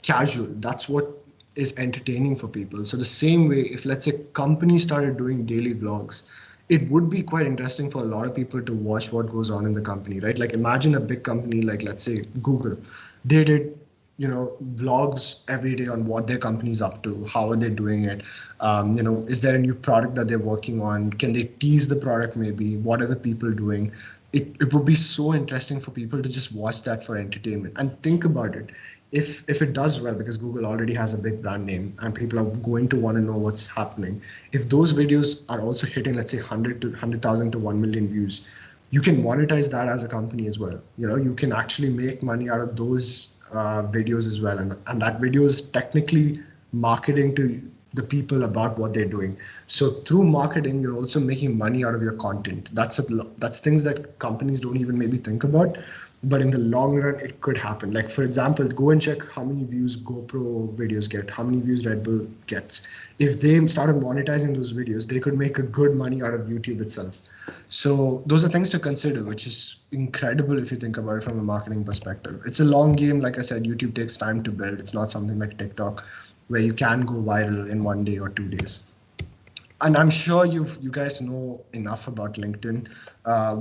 casual. That's what is entertaining for people. So the same way, if, let's say, companies started doing daily vlogs, it would be quite interesting for a lot of people to watch what goes on in the company, right? Like, imagine a big company like, let's say, Google. They did, vlogs every day on what their company's up to, how are they doing it, is there a new product that they're working on, can they tease the product, maybe what are the people doing. It would be so interesting for people to just watch that for entertainment. And think about it, if it does well, because Google already has a big brand name and people are going to want to know what's happening, if those videos are also hitting, let's say, 100,000 to 1 million views, you can monetize that as a company as well. You can actually make money out of those videos as well, and that video is technically marketing to the people about what they're doing. So through marketing, you're also making money out of your content. That's things that companies don't even maybe think about, but in the long run, it could happen. Like, for example, go and check how many views GoPro videos get, how many views Red Bull gets. If they started monetizing those videos, they could make a good money out of YouTube itself. So those are things to consider, which is incredible if you think about it from a marketing perspective. It's a long game. Like I said, YouTube takes time to build. It's not something like TikTok where you can go viral in 1 day or 2 days. And I'm sure you guys know enough about LinkedIn.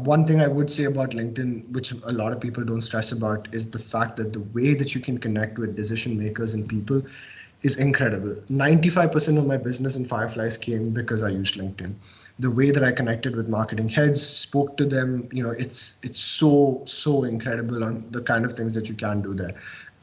One thing I would say about LinkedIn, which a lot of people don't stress about, is the fact that the way that you can connect with decision makers and people is incredible. 95% of my business in Fireflies came because I used LinkedIn. The way that I connected with marketing heads, spoke to them, it's so incredible on the kind of things that you can do there.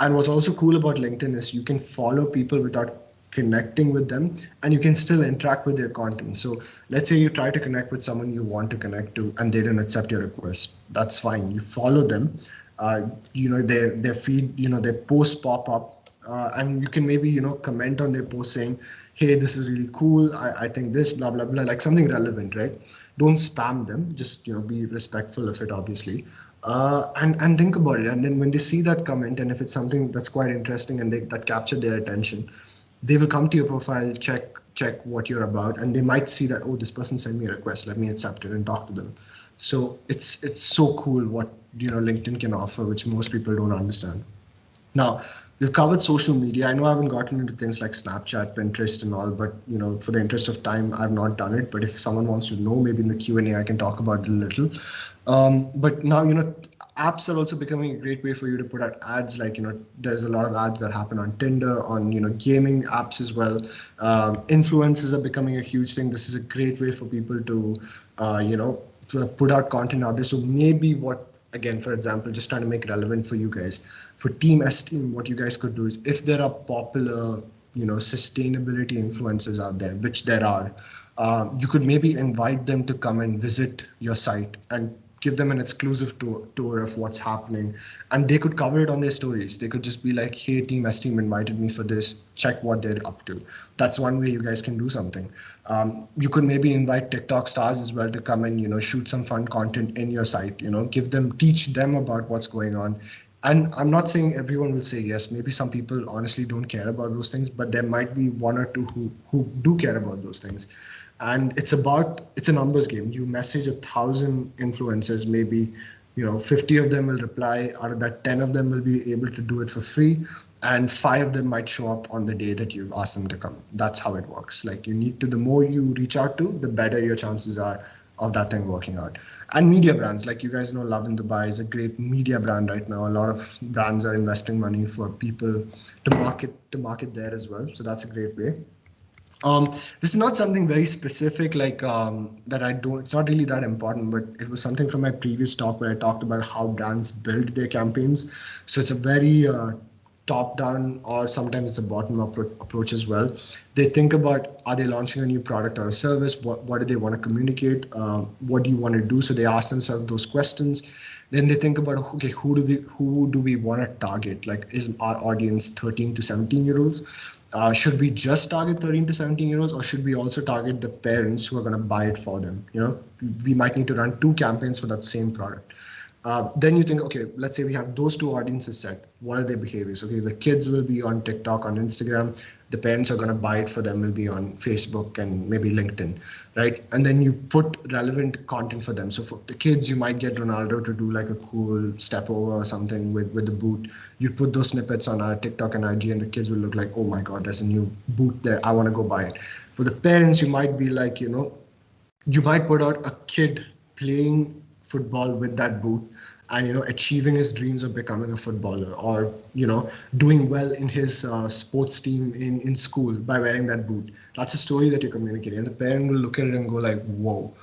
And what's also cool about LinkedIn is you can follow people without connecting with them, and you can still interact with their content. So let's say you try to connect with someone you want to connect to and they didn't accept your request. That's fine. You follow them. Their feed, their posts pop up, and you can maybe comment on their post saying, hey, this is really cool, I think this, blah blah blah, like something relevant, right? Don't spam them, just be respectful of it, obviously. And think about it, and then when they see that comment, and if it's something that's quite interesting and that captured their attention, they will come to your profile, check what you're about, and they might see that, oh, this person sent me a request, let me accept it and talk to them. So it's so cool what LinkedIn can offer, which most people don't understand. Now, We've covered social media. I know I haven't gotten into things like Snapchat, Pinterest, and all, but for the interest of time, I've not done it. But if someone wants to know, maybe in the Q&A, I can talk about it a little. But now, apps are also becoming a great way for you to put out ads. Like, there's a lot of ads that happen on Tinder, on gaming apps as well. Influencers are becoming a huge thing. This is a great way for people to, to put out content out there. So maybe again, for example, just trying to make it relevant for you guys, for Team Esteem, what you guys could do is, if there are popular, sustainability influencers out there, which there are, you could maybe invite them to come and visit your site and give them an exclusive tour of what's happening, and they could cover it on their stories. They could just be like, hey, Team Esteem invited me for this, check what they're up to. That's one way you guys can do something. You could maybe invite TikTok stars as well to come and shoot some fun content in your site, teach them about what's going on. And I'm not saying everyone will say yes. Maybe some people honestly don't care about those things, but there might be one or two who do care about those things. And it's a numbers game. You message 1,000 influencers, maybe 50 of them will reply. Out of that, 10 of them will be able to do it for free, and 5 of them might show up on the day that you ask them to come. That's how it works. Like, the more you reach out to, the better your chances are of that thing working out. And media brands, like you guys know, Love in Dubai is a great media brand right now. A lot of brands are investing money for people to market there as well. So that's a great way. This is not something very specific, like that I don't. It's not really that important, but it was something from my previous talk where I talked about how brands build their campaigns. So it's a very top-down, or sometimes it's a bottom-up approach as well. They think about, are they launching a new product or a service? What do they want to communicate? What do you want to do? So they ask themselves those questions. Then they think about, okay, who do we want to target? Like, is our audience 13 to 17-year-olds? Should we just target 13 to 17-year-olds, or should we also target the parents who are going to buy it for them? We might need to run two campaigns for that same product. Then you think, okay, let's say we have those two audiences set. What are their behaviors? Okay, the kids will be on TikTok, on Instagram. The parents are going to buy it for them, will be on Facebook and maybe LinkedIn, right? And then you put relevant content for them. So for the kids, you might get Ronaldo to do like a cool step over or something with the boot. You put those snippets on our TikTok and IG, and the kids will look like, oh my God, there's a new boot there. I want to go buy it. For the parents, you might be like, you might put out a kid playing football with that boot, and achieving his dreams of becoming a footballer, or doing well in his sports team in school by wearing that boot. That's a story that you're communicating, and the parent will look at it and go like, whoa,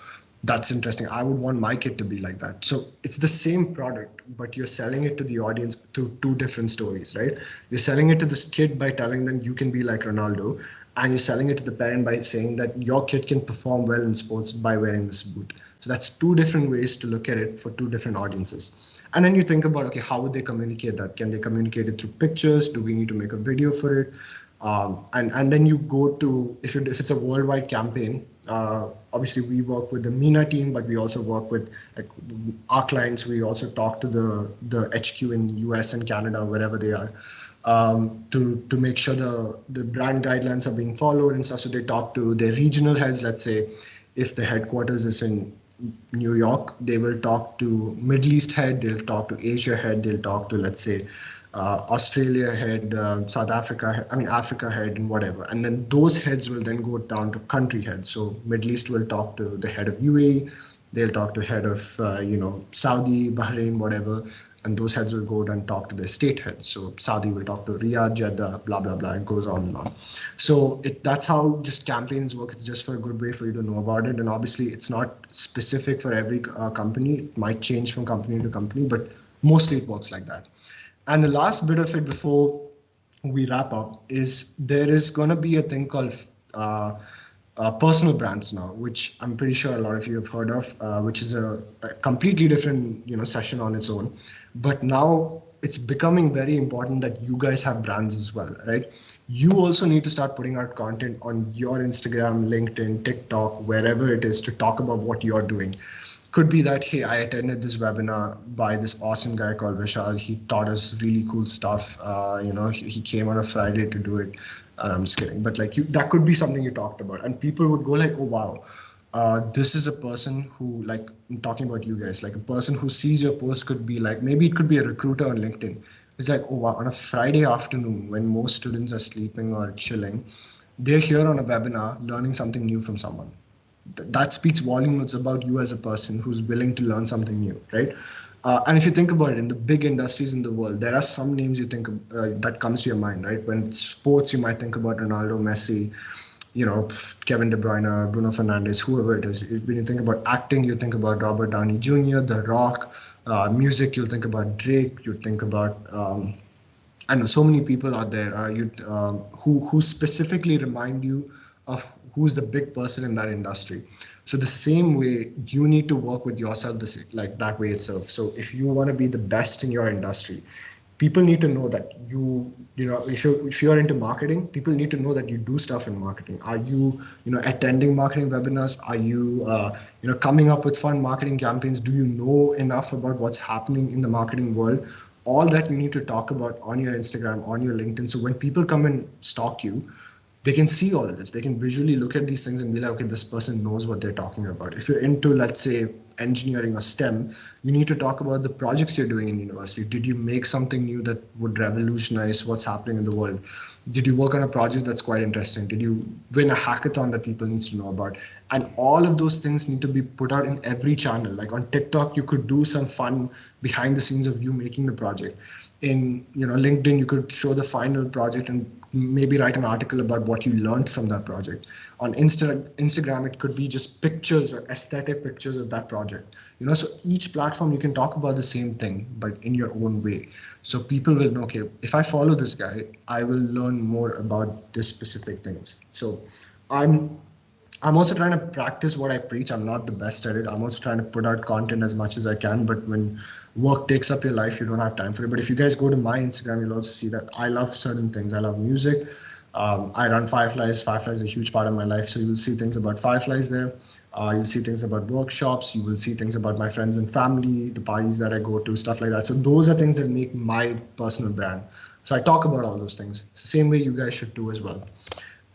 that's interesting. I would want my kid to be like that. So it's the same product, but you're selling it to the audience to two different stories, right? You're selling it to this kid by telling them you can be like Ronaldo, and you're selling it to the parent by saying that your kid can perform well in sports by wearing this boot. So that's two different ways to look at it for two different audiences. And then you think about, okay, how would they communicate that? Can they communicate it through pictures? Do we need to make a video for it? And then you go to, if it's a worldwide campaign, obviously we work with the MENA team, but we also work with, like, our clients. We also talk to the HQ in US and Canada, wherever they are, to make sure the brand guidelines are being followed and stuff. So they talk to their regional heads. Let's say if the headquarters is in New York, they will talk to Middle East head, they'll talk to Asia head, they'll talk to, let's say, Australia head, South Africa, Africa head, and whatever. And then those heads will then go down to country heads. So Middle East will talk to the head of UAE, they'll talk to head of, Saudi, Bahrain, whatever. And those heads will go and talk to the state heads. So Saudi will talk to Riyadh, Jeddah, blah, blah, blah. It goes on and on. So that's how just campaigns work. It's just for a good way for you to know about it. And obviously, it's not specific for every company. It might change from company to company, but mostly it works like that. And the last bit of it before we wrap up is, there is going to be a thing called personal brands now, which I'm pretty sure a lot of you have heard of, which is a completely different session on its own. But now it's becoming very important that you guys have brands as well, right? You also need to start putting out content on your Instagram, LinkedIn, TikTok, wherever it is, to talk about what you're doing. Could be that, hey, I attended this webinar by this awesome guy called Vishal. He taught us really cool stuff. He came on a Friday to do it. And I'm just kidding, but like, that could be something you talked about, and people would go like, oh wow, this is a person who, like, I'm talking about you guys, like a person who sees your post, could be like, maybe it could be a recruiter on LinkedIn, It's like, oh, wow, on a Friday afternoon when most students are sleeping or chilling, they're here on a webinar learning something new from someone. That speaks volumes about you as a person who's willing to learn something new, right? And if you think about it, in the big industries in the world, there are some names you think that comes to your mind, right? When sports, you might think about Ronaldo, Messi, Kevin De Bruyne, Bruno Fernandes, whoever it is. When you think about acting, you think about Robert Downey Jr., The Rock. Music, you'll think about Drake. You think about I know so many people out there who specifically remind you of who's the big person in that industry. So the same way you need to work with yourself like that way itself. So if you want to be the best in your industry, people need to know that if you're into marketing, people need to know that you do stuff in marketing. Are you attending marketing webinars? Are you coming up with fun marketing campaigns? Do you know enough about what's happening in the marketing world? All that you need to talk about on your Instagram, on your LinkedIn. So when people come and stalk you, they can see all of this. They can visually look at these things and be like, okay, this person knows what they're talking about. If you're into, let's say, engineering or STEM, you need to talk about the projects you're doing in university. Did you make something new that would revolutionize what's happening in the world? Did you work on a project that's quite interesting? Did you win a hackathon that people needs to know about? And all of those things need to be put out in every channel. Like on TikTok, you could do some fun behind the scenes of you making the project. In LinkedIn, you could show the final project and maybe write an article about what you learned from that project. On Instagram, it could be just pictures or aesthetic pictures of that project. So each platform you can talk about the same thing, but in your own way. So people will know, okay, if I follow this guy, I will learn more about this specific things. So I'm I'm also trying to practice what I preach. I'm not the best at it. I'm also trying to put out content as much as I can. But when work takes up your life, you don't have time for it. But if you guys go to my Instagram, you'll also see that I love certain things. I love music. I run Fireflies. Fireflies is a huge part of my life. So you will see things about Fireflies there. You'll see things about workshops. You will see things about my friends and family, the parties that I go to, stuff like that. So those are things that make my personal brand. So I talk about all those things. It's the same way you guys should do as well.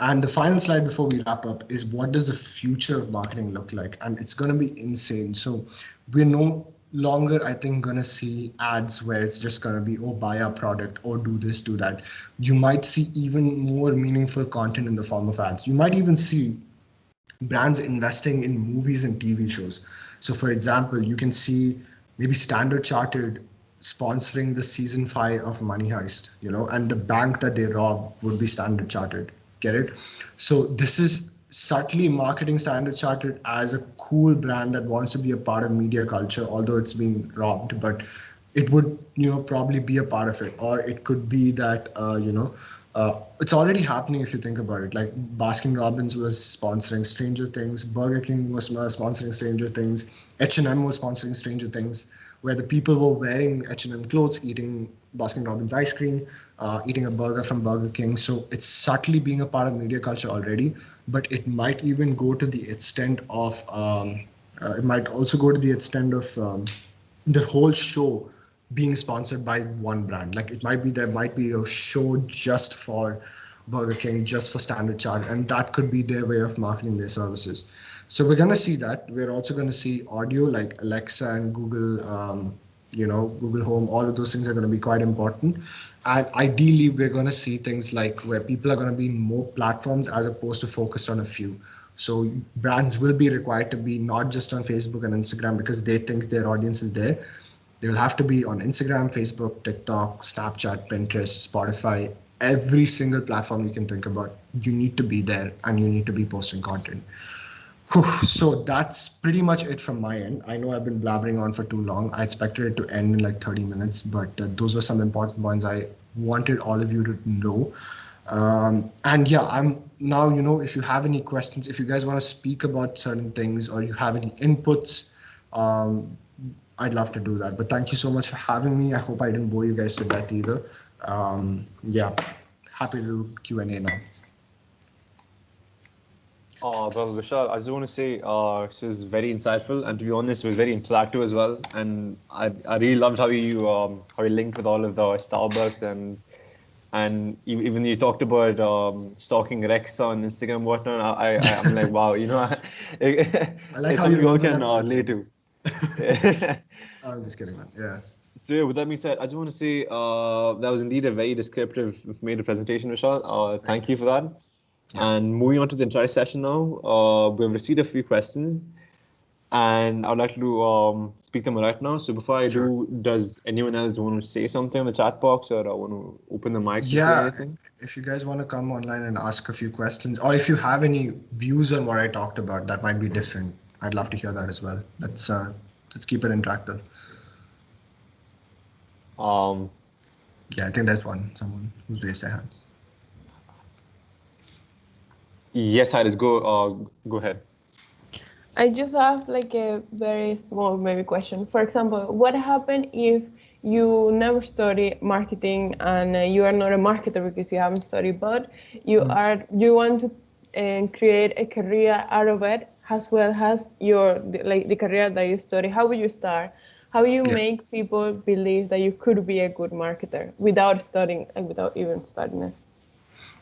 And the final slide before we wrap up is, what does the future of marketing look like? And it's going to be insane. So we're no longer, I think, going to see ads where it's just going to be, oh, buy our product or do this, do that. You might see even more meaningful content in the form of ads. You might even see brands investing in movies and TV shows. So, for example, you can see maybe Standard Chartered sponsoring the season 5 of Money Heist, and the bank that they rob would be Standard Chartered. Get it? So, this is subtly marketing Standard Chartered as a cool brand that wants to be a part of media culture, although it's being robbed. But it would probably be a part of it, or it could be that it's already happening if you think about it. Like Baskin Robbins was sponsoring Stranger Things, Burger King was sponsoring Stranger Things, H&M was sponsoring Stranger Things, where the people were wearing H&M clothes, eating Baskin Robbins ice cream, eating a burger from Burger King. So it's subtly being a part of media culture already, but it might even go to the extent of it might also go to the extent of the whole show being sponsored by one brand. Like there might be a show just for Burger King, just for Standard Chart, and that could be their way of marketing their services. So we're gonna see that. We're also gonna see audio like Alexa and Google, Google Home. All of those things are gonna be quite important. And ideally, we're gonna see things like where people are gonna be in more platforms as opposed to focused on a few. So brands will be required to be not just on Facebook and Instagram because they think their audience is there. They will have to be on Instagram, Facebook, TikTok, Snapchat, Pinterest, Spotify, every single platform you can think about. You need to be there and you need to be posting content. Whew. So that's pretty much it from my end. I know I've been blabbering on for too long. I expected it to end in like 30 minutes, but those were some important points I wanted all of you to know. And yeah, I'm now, if you have any questions, if you guys want to speak about certain things or you have any inputs, um, I'd love to do that. But thank you so much for having me. I hope I didn't bore you guys to death either. Yeah, happy to do Q&A now. Well, Vishal, I just want to say this is very insightful, and to be honest, it was very interactive as well. And I really loved how you linked with all of the Starbucks and even you talked about stalking Rex on Instagram and whatnot. I'm like, wow, I like it's how you something we all remember can that one relate thing. to. I'm just kidding, man. Yeah. So with that being said, I just want to say that was indeed a very descriptive, informative presentation, Vishal. Thank Thank you. you for that. Yeah. And moving on to the entire session now, we've received a few questions, and I'd like to speak them right now. So before I Sure. do, does anyone else want to say something in the chat box, or I want to open the mic to say Yeah, anything? if you guys want to come online and ask a few questions, or if you have any views on what I talked about that might be different, I'd love to hear that as well. Let's keep it interactive. Um, Yeah, I think there's someone who's raised their hands. yes, Iris, go ahead. I just have like a very small maybe question. For example, what happens if you never study marketing and you are not a marketer because you haven't studied, but you want to create a career out of it as well as like the career that you study. How would you start? How you Yeah. make people believe that you could be a good marketer without studying and without even studying it?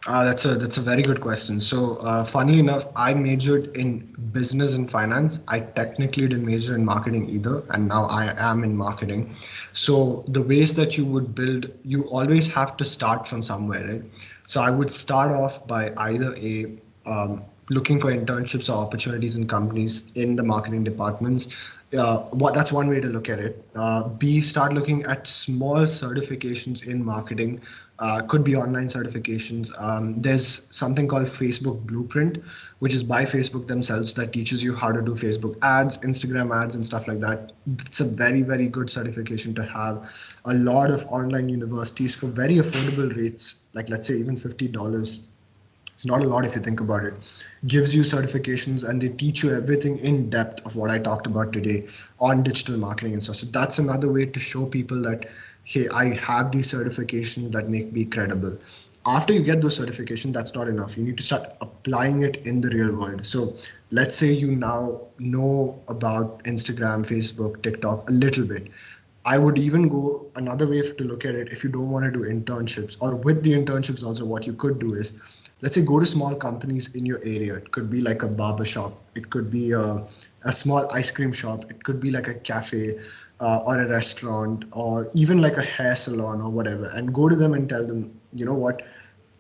That's a very good question. So, funnily enough, I majored in business and finance. I technically didn't major in marketing either, and now I am in marketing. So, the ways that you would build, you always have to start from somewhere, right? So, I would start off by either looking for internships or opportunities in companies in the marketing departments. That's one way to look at it. B, start looking at small certifications in marketing. Could be online certifications. There's something called Facebook Blueprint, which is by Facebook themselves that teaches you how to do Facebook ads, Instagram ads, and stuff like that. It's a very, very good certification to have. A lot of online universities for very affordable rates, like let's say even $50. It's not a lot if you think about it. Gives you certifications and they teach you everything in depth of what I talked about today on digital marketing and stuff. So that's another way to show people that, hey, I have these certifications that make me credible. After you get those certifications, that's not enough. You need to start applying it in the real world. So let's say you now know about Instagram, Facebook, TikTok a little bit. I would even go another way to look at it. If you don't want to do internships, or with the internships also, what you could do is, let's say, go to small companies in your area. It could be like a barber shop, it could be a small ice cream shop, it could be like a cafe, or a restaurant, or even like a hair salon or whatever, and go to them and tell them, you know what,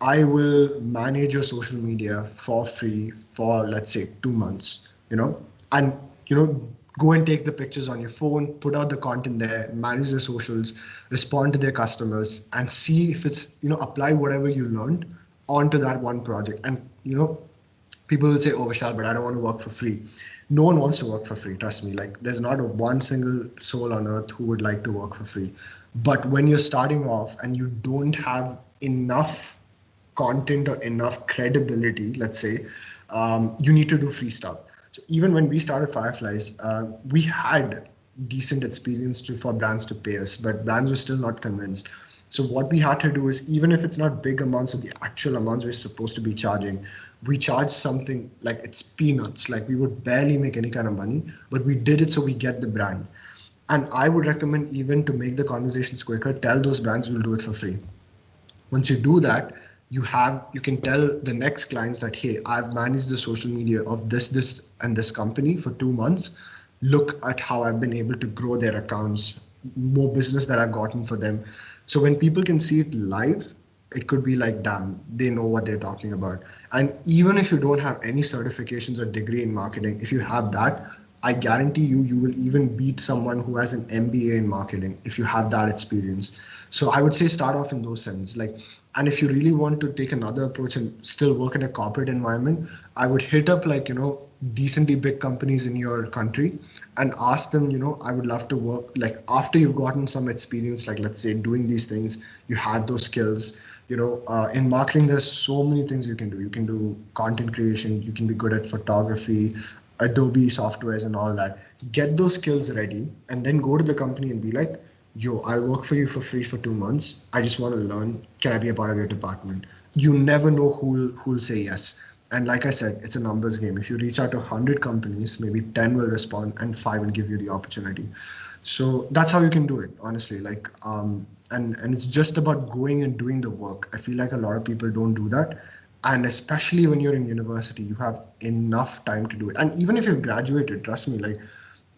I will manage your social media for free for, let's say, 2 months, and, go and take the pictures on your phone, put out the content there, manage the socials, respond to their customers, and see if it's, apply whatever you learned onto that one project. And, people will say, oh, Vishal, but I don't want to work for free. No one wants to work for free, trust me. Like, there's not one single soul on earth who would like to work for free. But when you're starting off and you don't have enough content or enough credibility, let's say, you need to do free stuff. So even when we started Fireflies, we had decent experience for brands to pay us, but brands were still not convinced. So what we had to do is, even if it's not big amounts of the actual amounts we're supposed to be charging, we charge something like it's peanuts. Like, we would barely make any kind of money, but we did it so we get the brand. And I would recommend, even to make the conversations quicker, tell those brands we'll do it for free. Once you do that, you can tell the next clients that, hey, I've managed the social media of this and this company for 2 months. Look at how I've been able to grow their accounts, more business that I've gotten for them. So when people can see it live, it could be like, damn, they know what they're talking about. And even if you don't have any certifications or degree in marketing, if you have that, I guarantee you will even beat someone who has an MBA in marketing if you have that experience. So I would say start off in those sense. Like, and if you really want to take another approach and still work in a corporate environment, I would hit up, like, decently big companies in your country and ask them, I would love to work, like, after you've gotten some experience, like, let's say, doing these things, you had those skills. In marketing, there's so many things you can do. You can do content creation, you can be good at photography, Adobe softwares and all that. Get those skills ready and then go to the company and be like, yo, I'll work for you for free for 2 months. I just want to learn. Can I be a part of your department? You never know who'll say yes. And like I said, it's a numbers game. If you reach out to 100 companies, maybe 10 will respond and 5 will give you the opportunity. So that's how you can do it, honestly. Like, and it's just about going and doing the work. I feel like a lot of people don't do that. And especially when you're in university, you have enough time to do it. And even if you've graduated, trust me, like,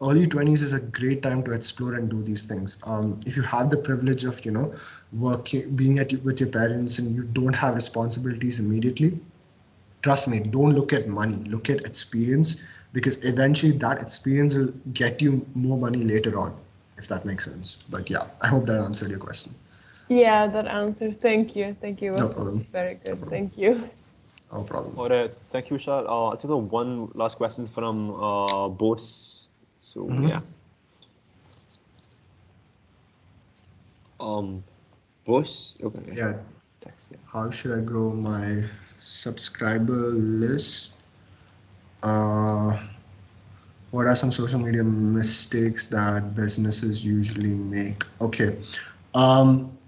early 20s is a great time to explore and do these things. If you have the privilege of, working, being with your parents and you don't have responsibilities immediately, trust me, don't look at money, look at experience, because eventually that experience will get you more money later on, if that makes sense. But yeah, I hope that answered your question. Yeah, that answer. Thank you. Thank you. It No was problem. very No good. problem. Thank you. No problem. All right, thank you, Vishal. I think one last question from Bose. So Hmm. yeah, um, Bose. Okay, Yeah. text. Yeah. How should I grow my subscriber list? Uh, what are some social media mistakes that businesses usually make? Okay.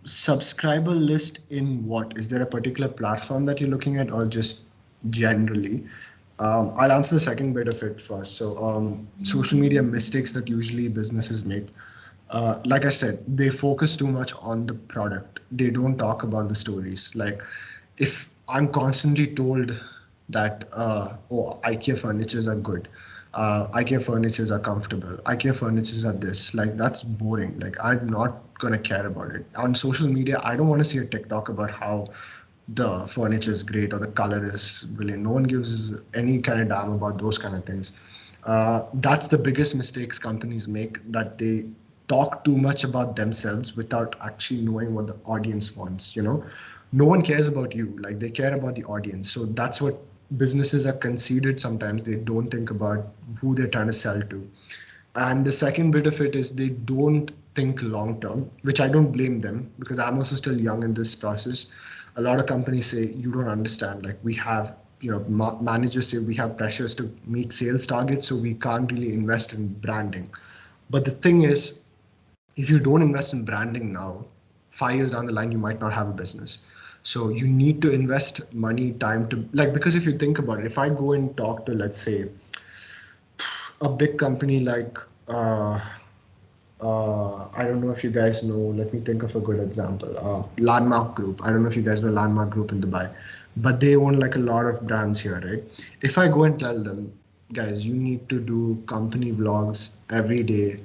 Subscriber list in what? Is there a particular platform that you're looking at, or just generally? I'll answer the second bit of it first. So, social media mistakes that usually businesses make. Like I said, they focus too much on the product. They don't talk about the stories. Like, if I'm constantly told that, oh, IKEA furnitures are good, IKEA furnitures are comfortable, IKEA furnitures are this, like, that's boring. Like, I'm not gonna care about it. On social media, I don't want to see a TikTok about how the furniture is great or the color is brilliant. No one gives any kind of damn about those kind of things. That's the biggest mistakes companies make, that they talk too much about themselves without actually knowing what the audience wants. No one cares about you, like, they care about the audience. So that's what businesses are conceited. Sometimes they don't think about who they're trying to sell to. And the second bit of it is they don't think long term, which I don't blame them, because I'm also still young in this process. A lot of companies say, you don't understand, like, we have, managers say we have pressures to meet sales targets, so we can't really invest in branding. But the thing is, if you don't invest in branding now, 5 years down the line, you might not have a business. So you need to invest money, time to, like, because if you think about it, if I go and talk to, let's say, a big company like, I don't know if you guys know, let me think of a good example. Landmark Group. I don't know if you guys know Landmark Group in Dubai, but they own like a lot of brands here, right? If I go and tell them, guys, you need to do company vlogs every day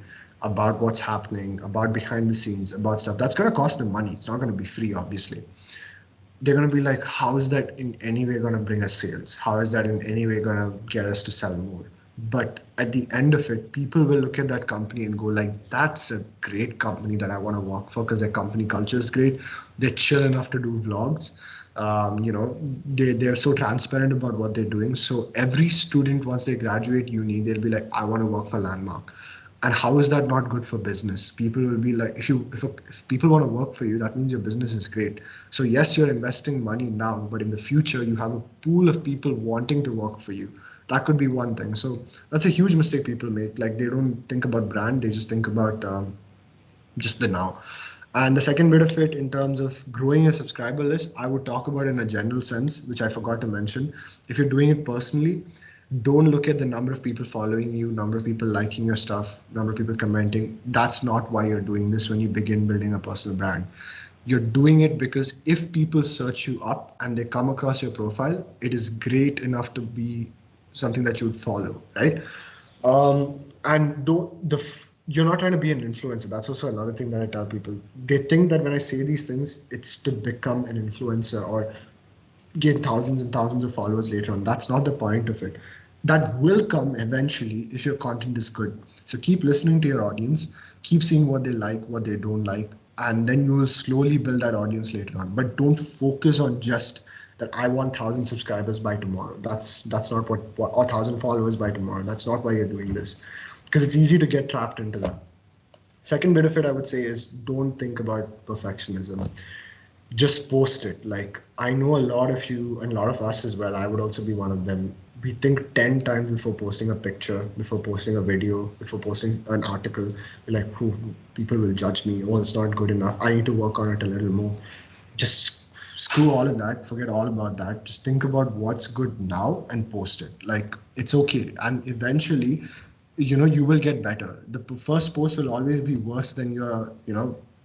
about what's happening, about behind the scenes, about stuff, that's going to cost them money. It's not going to be free, obviously. They're going to be like, how is that in any way going to bring us sales? How is that in any way going to get us to sell more? But at the end of it, people will look at that company and go like, that's a great company that I want to work for, because their company culture is great. They're chill enough to do vlogs. They're so transparent about what they're doing. So every student, once they graduate uni, they'll be like, I want to work for Landmark. And how is that not good for business? People will be like, if people want to work for you, that means your business is great. So yes, you're investing money now, but in the future you have a pool of people wanting to work for you. That could be one thing. So that's a huge mistake people make. Like, they don't think about brand, they just think about just the now. And the second bit of it, in terms of growing a subscriber list, I would talk about it in a general sense, which I forgot to mention. If you're doing it personally, don't look at the number of people following you, number of people liking your stuff, number of people commenting. That's not why you're doing this when you begin building a personal brand. You're doing it because if people search you up and they come across your profile, it is great enough to be something that you would follow, right? And though you're not trying to be an influencer. That's also another thing that I tell people. They think that when I say these things, it's to become an influencer or gain thousands and thousands of followers later on. That's not the point of it. That will come eventually if your content is good. So keep listening to your audience, keep seeing what they like, what they don't like, and then you will slowly build that audience later on. But don't focus on just that I want 1,000 subscribers by tomorrow. That's not what, or 1,000 followers by tomorrow. That's not why you're doing this, because it's easy to get trapped into that. Second bit of it, I would say, is don't think about perfectionism. Just post it. Like, I know a lot of you and a lot of us as well, I would also be one of them. We think 10 times before posting a picture, before posting a video, before posting an article. We're like, who, people will judge me, oh, it's not good enough, I need to work on it a little more. Just screw all of that, forget all about that. Just think about what's good now and post it. Like, it's okay, and eventually, you will get better. The first post will always be worse than your,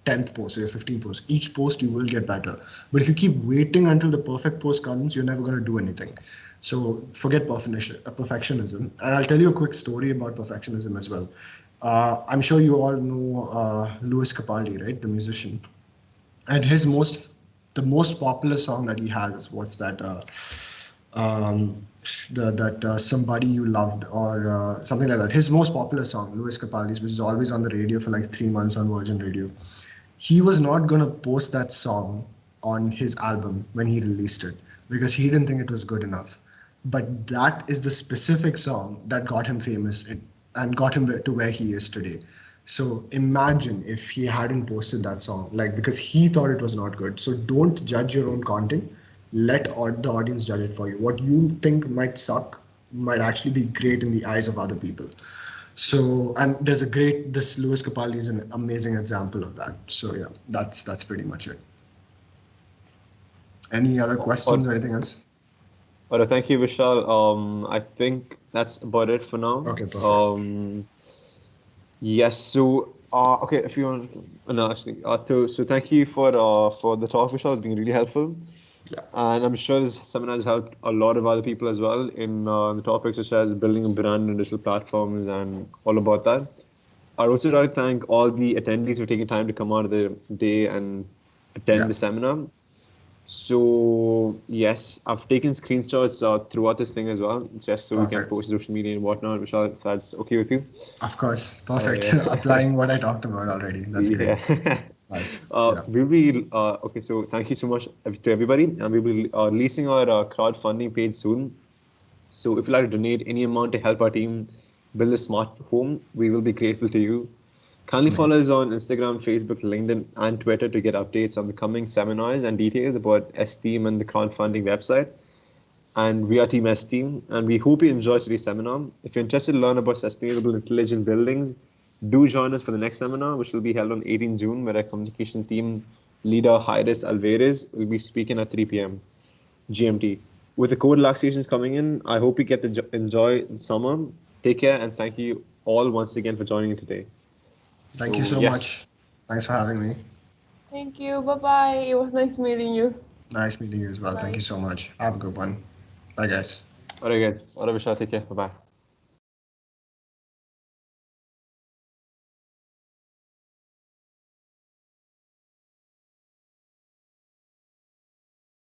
10th post or your 15th post. Each post you will get better. But if you keep waiting until the perfect post comes, you're never going to do anything. So forget perfectionism. And I'll tell you a quick story about perfectionism as well. I'm sure you all know Louis Capaldi, right? The musician. And the most popular song that he has, what's that? Um, that Somebody You Loved or something like that. His most popular song, Louis Capaldi's, which is always on the radio for like 3 months on Virgin Radio. He was not going to post that song on his album when he released it because he didn't think it was good enough. But that is the specific song that got him famous and got him to where he is today. So imagine if he hadn't posted that song, like because he thought it was not good. So don't judge your own content. Let the audience judge it for you. What you think might suck might actually be great in the eyes of other people. So, and this Louis Capaldi is an amazing example of that. So yeah, that's pretty much it. Any other questions or anything else? All right, thank you, Vishal. I think that's about it for now. Okay, perfect. Yes. So, okay, if you want, no, actually, so thank you for the talk, Vishal. It's been really helpful, Yeah. and I'm sure this seminar has helped a lot of other people as well in the topics such as building a brand on digital platforms and all about that. I'd also like to thank all the attendees for taking time to come out of the day and attend Yeah. the seminar. So yes, I've taken screenshots throughout this thing as well, just so we can Perfect. post social media and whatnot, which if that's okay with you. Of course. Perfect. Yeah. Applying what I talked about already. That's great. Yeah. Nice. Yeah. We will. Okay, so thank you so much to everybody, and we will be releasing our crowdfunding page soon. So if you'd like to donate any amount to help our team build a smart home, we will be grateful to you. Kindly follow Amazing. us on Instagram, Facebook, LinkedIn, and Twitter to get updates on the coming seminars and details about Esteem and the crowdfunding website. And we are Team Esteem, and we hope you enjoyed today's seminar. If you're interested to learn about sustainable intelligent buildings, do join us for the next seminar, which will be held on 18 June, where our communication team leader, Hairis Alvarez, will be speaking at 3 p.m. GMT. With the cold relaxations coming in, I hope you get to enjoy the summer. Take care, and thank you all once again for joining in today. Thank you So, so yes. much. Thanks for having me. Thank you. Bye bye. It was nice meeting you. Nice meeting you as well. Thank Bye. you so much. Have a good one. Bye, guys. All right, guys. All right, Vishal. Take care. Bye bye.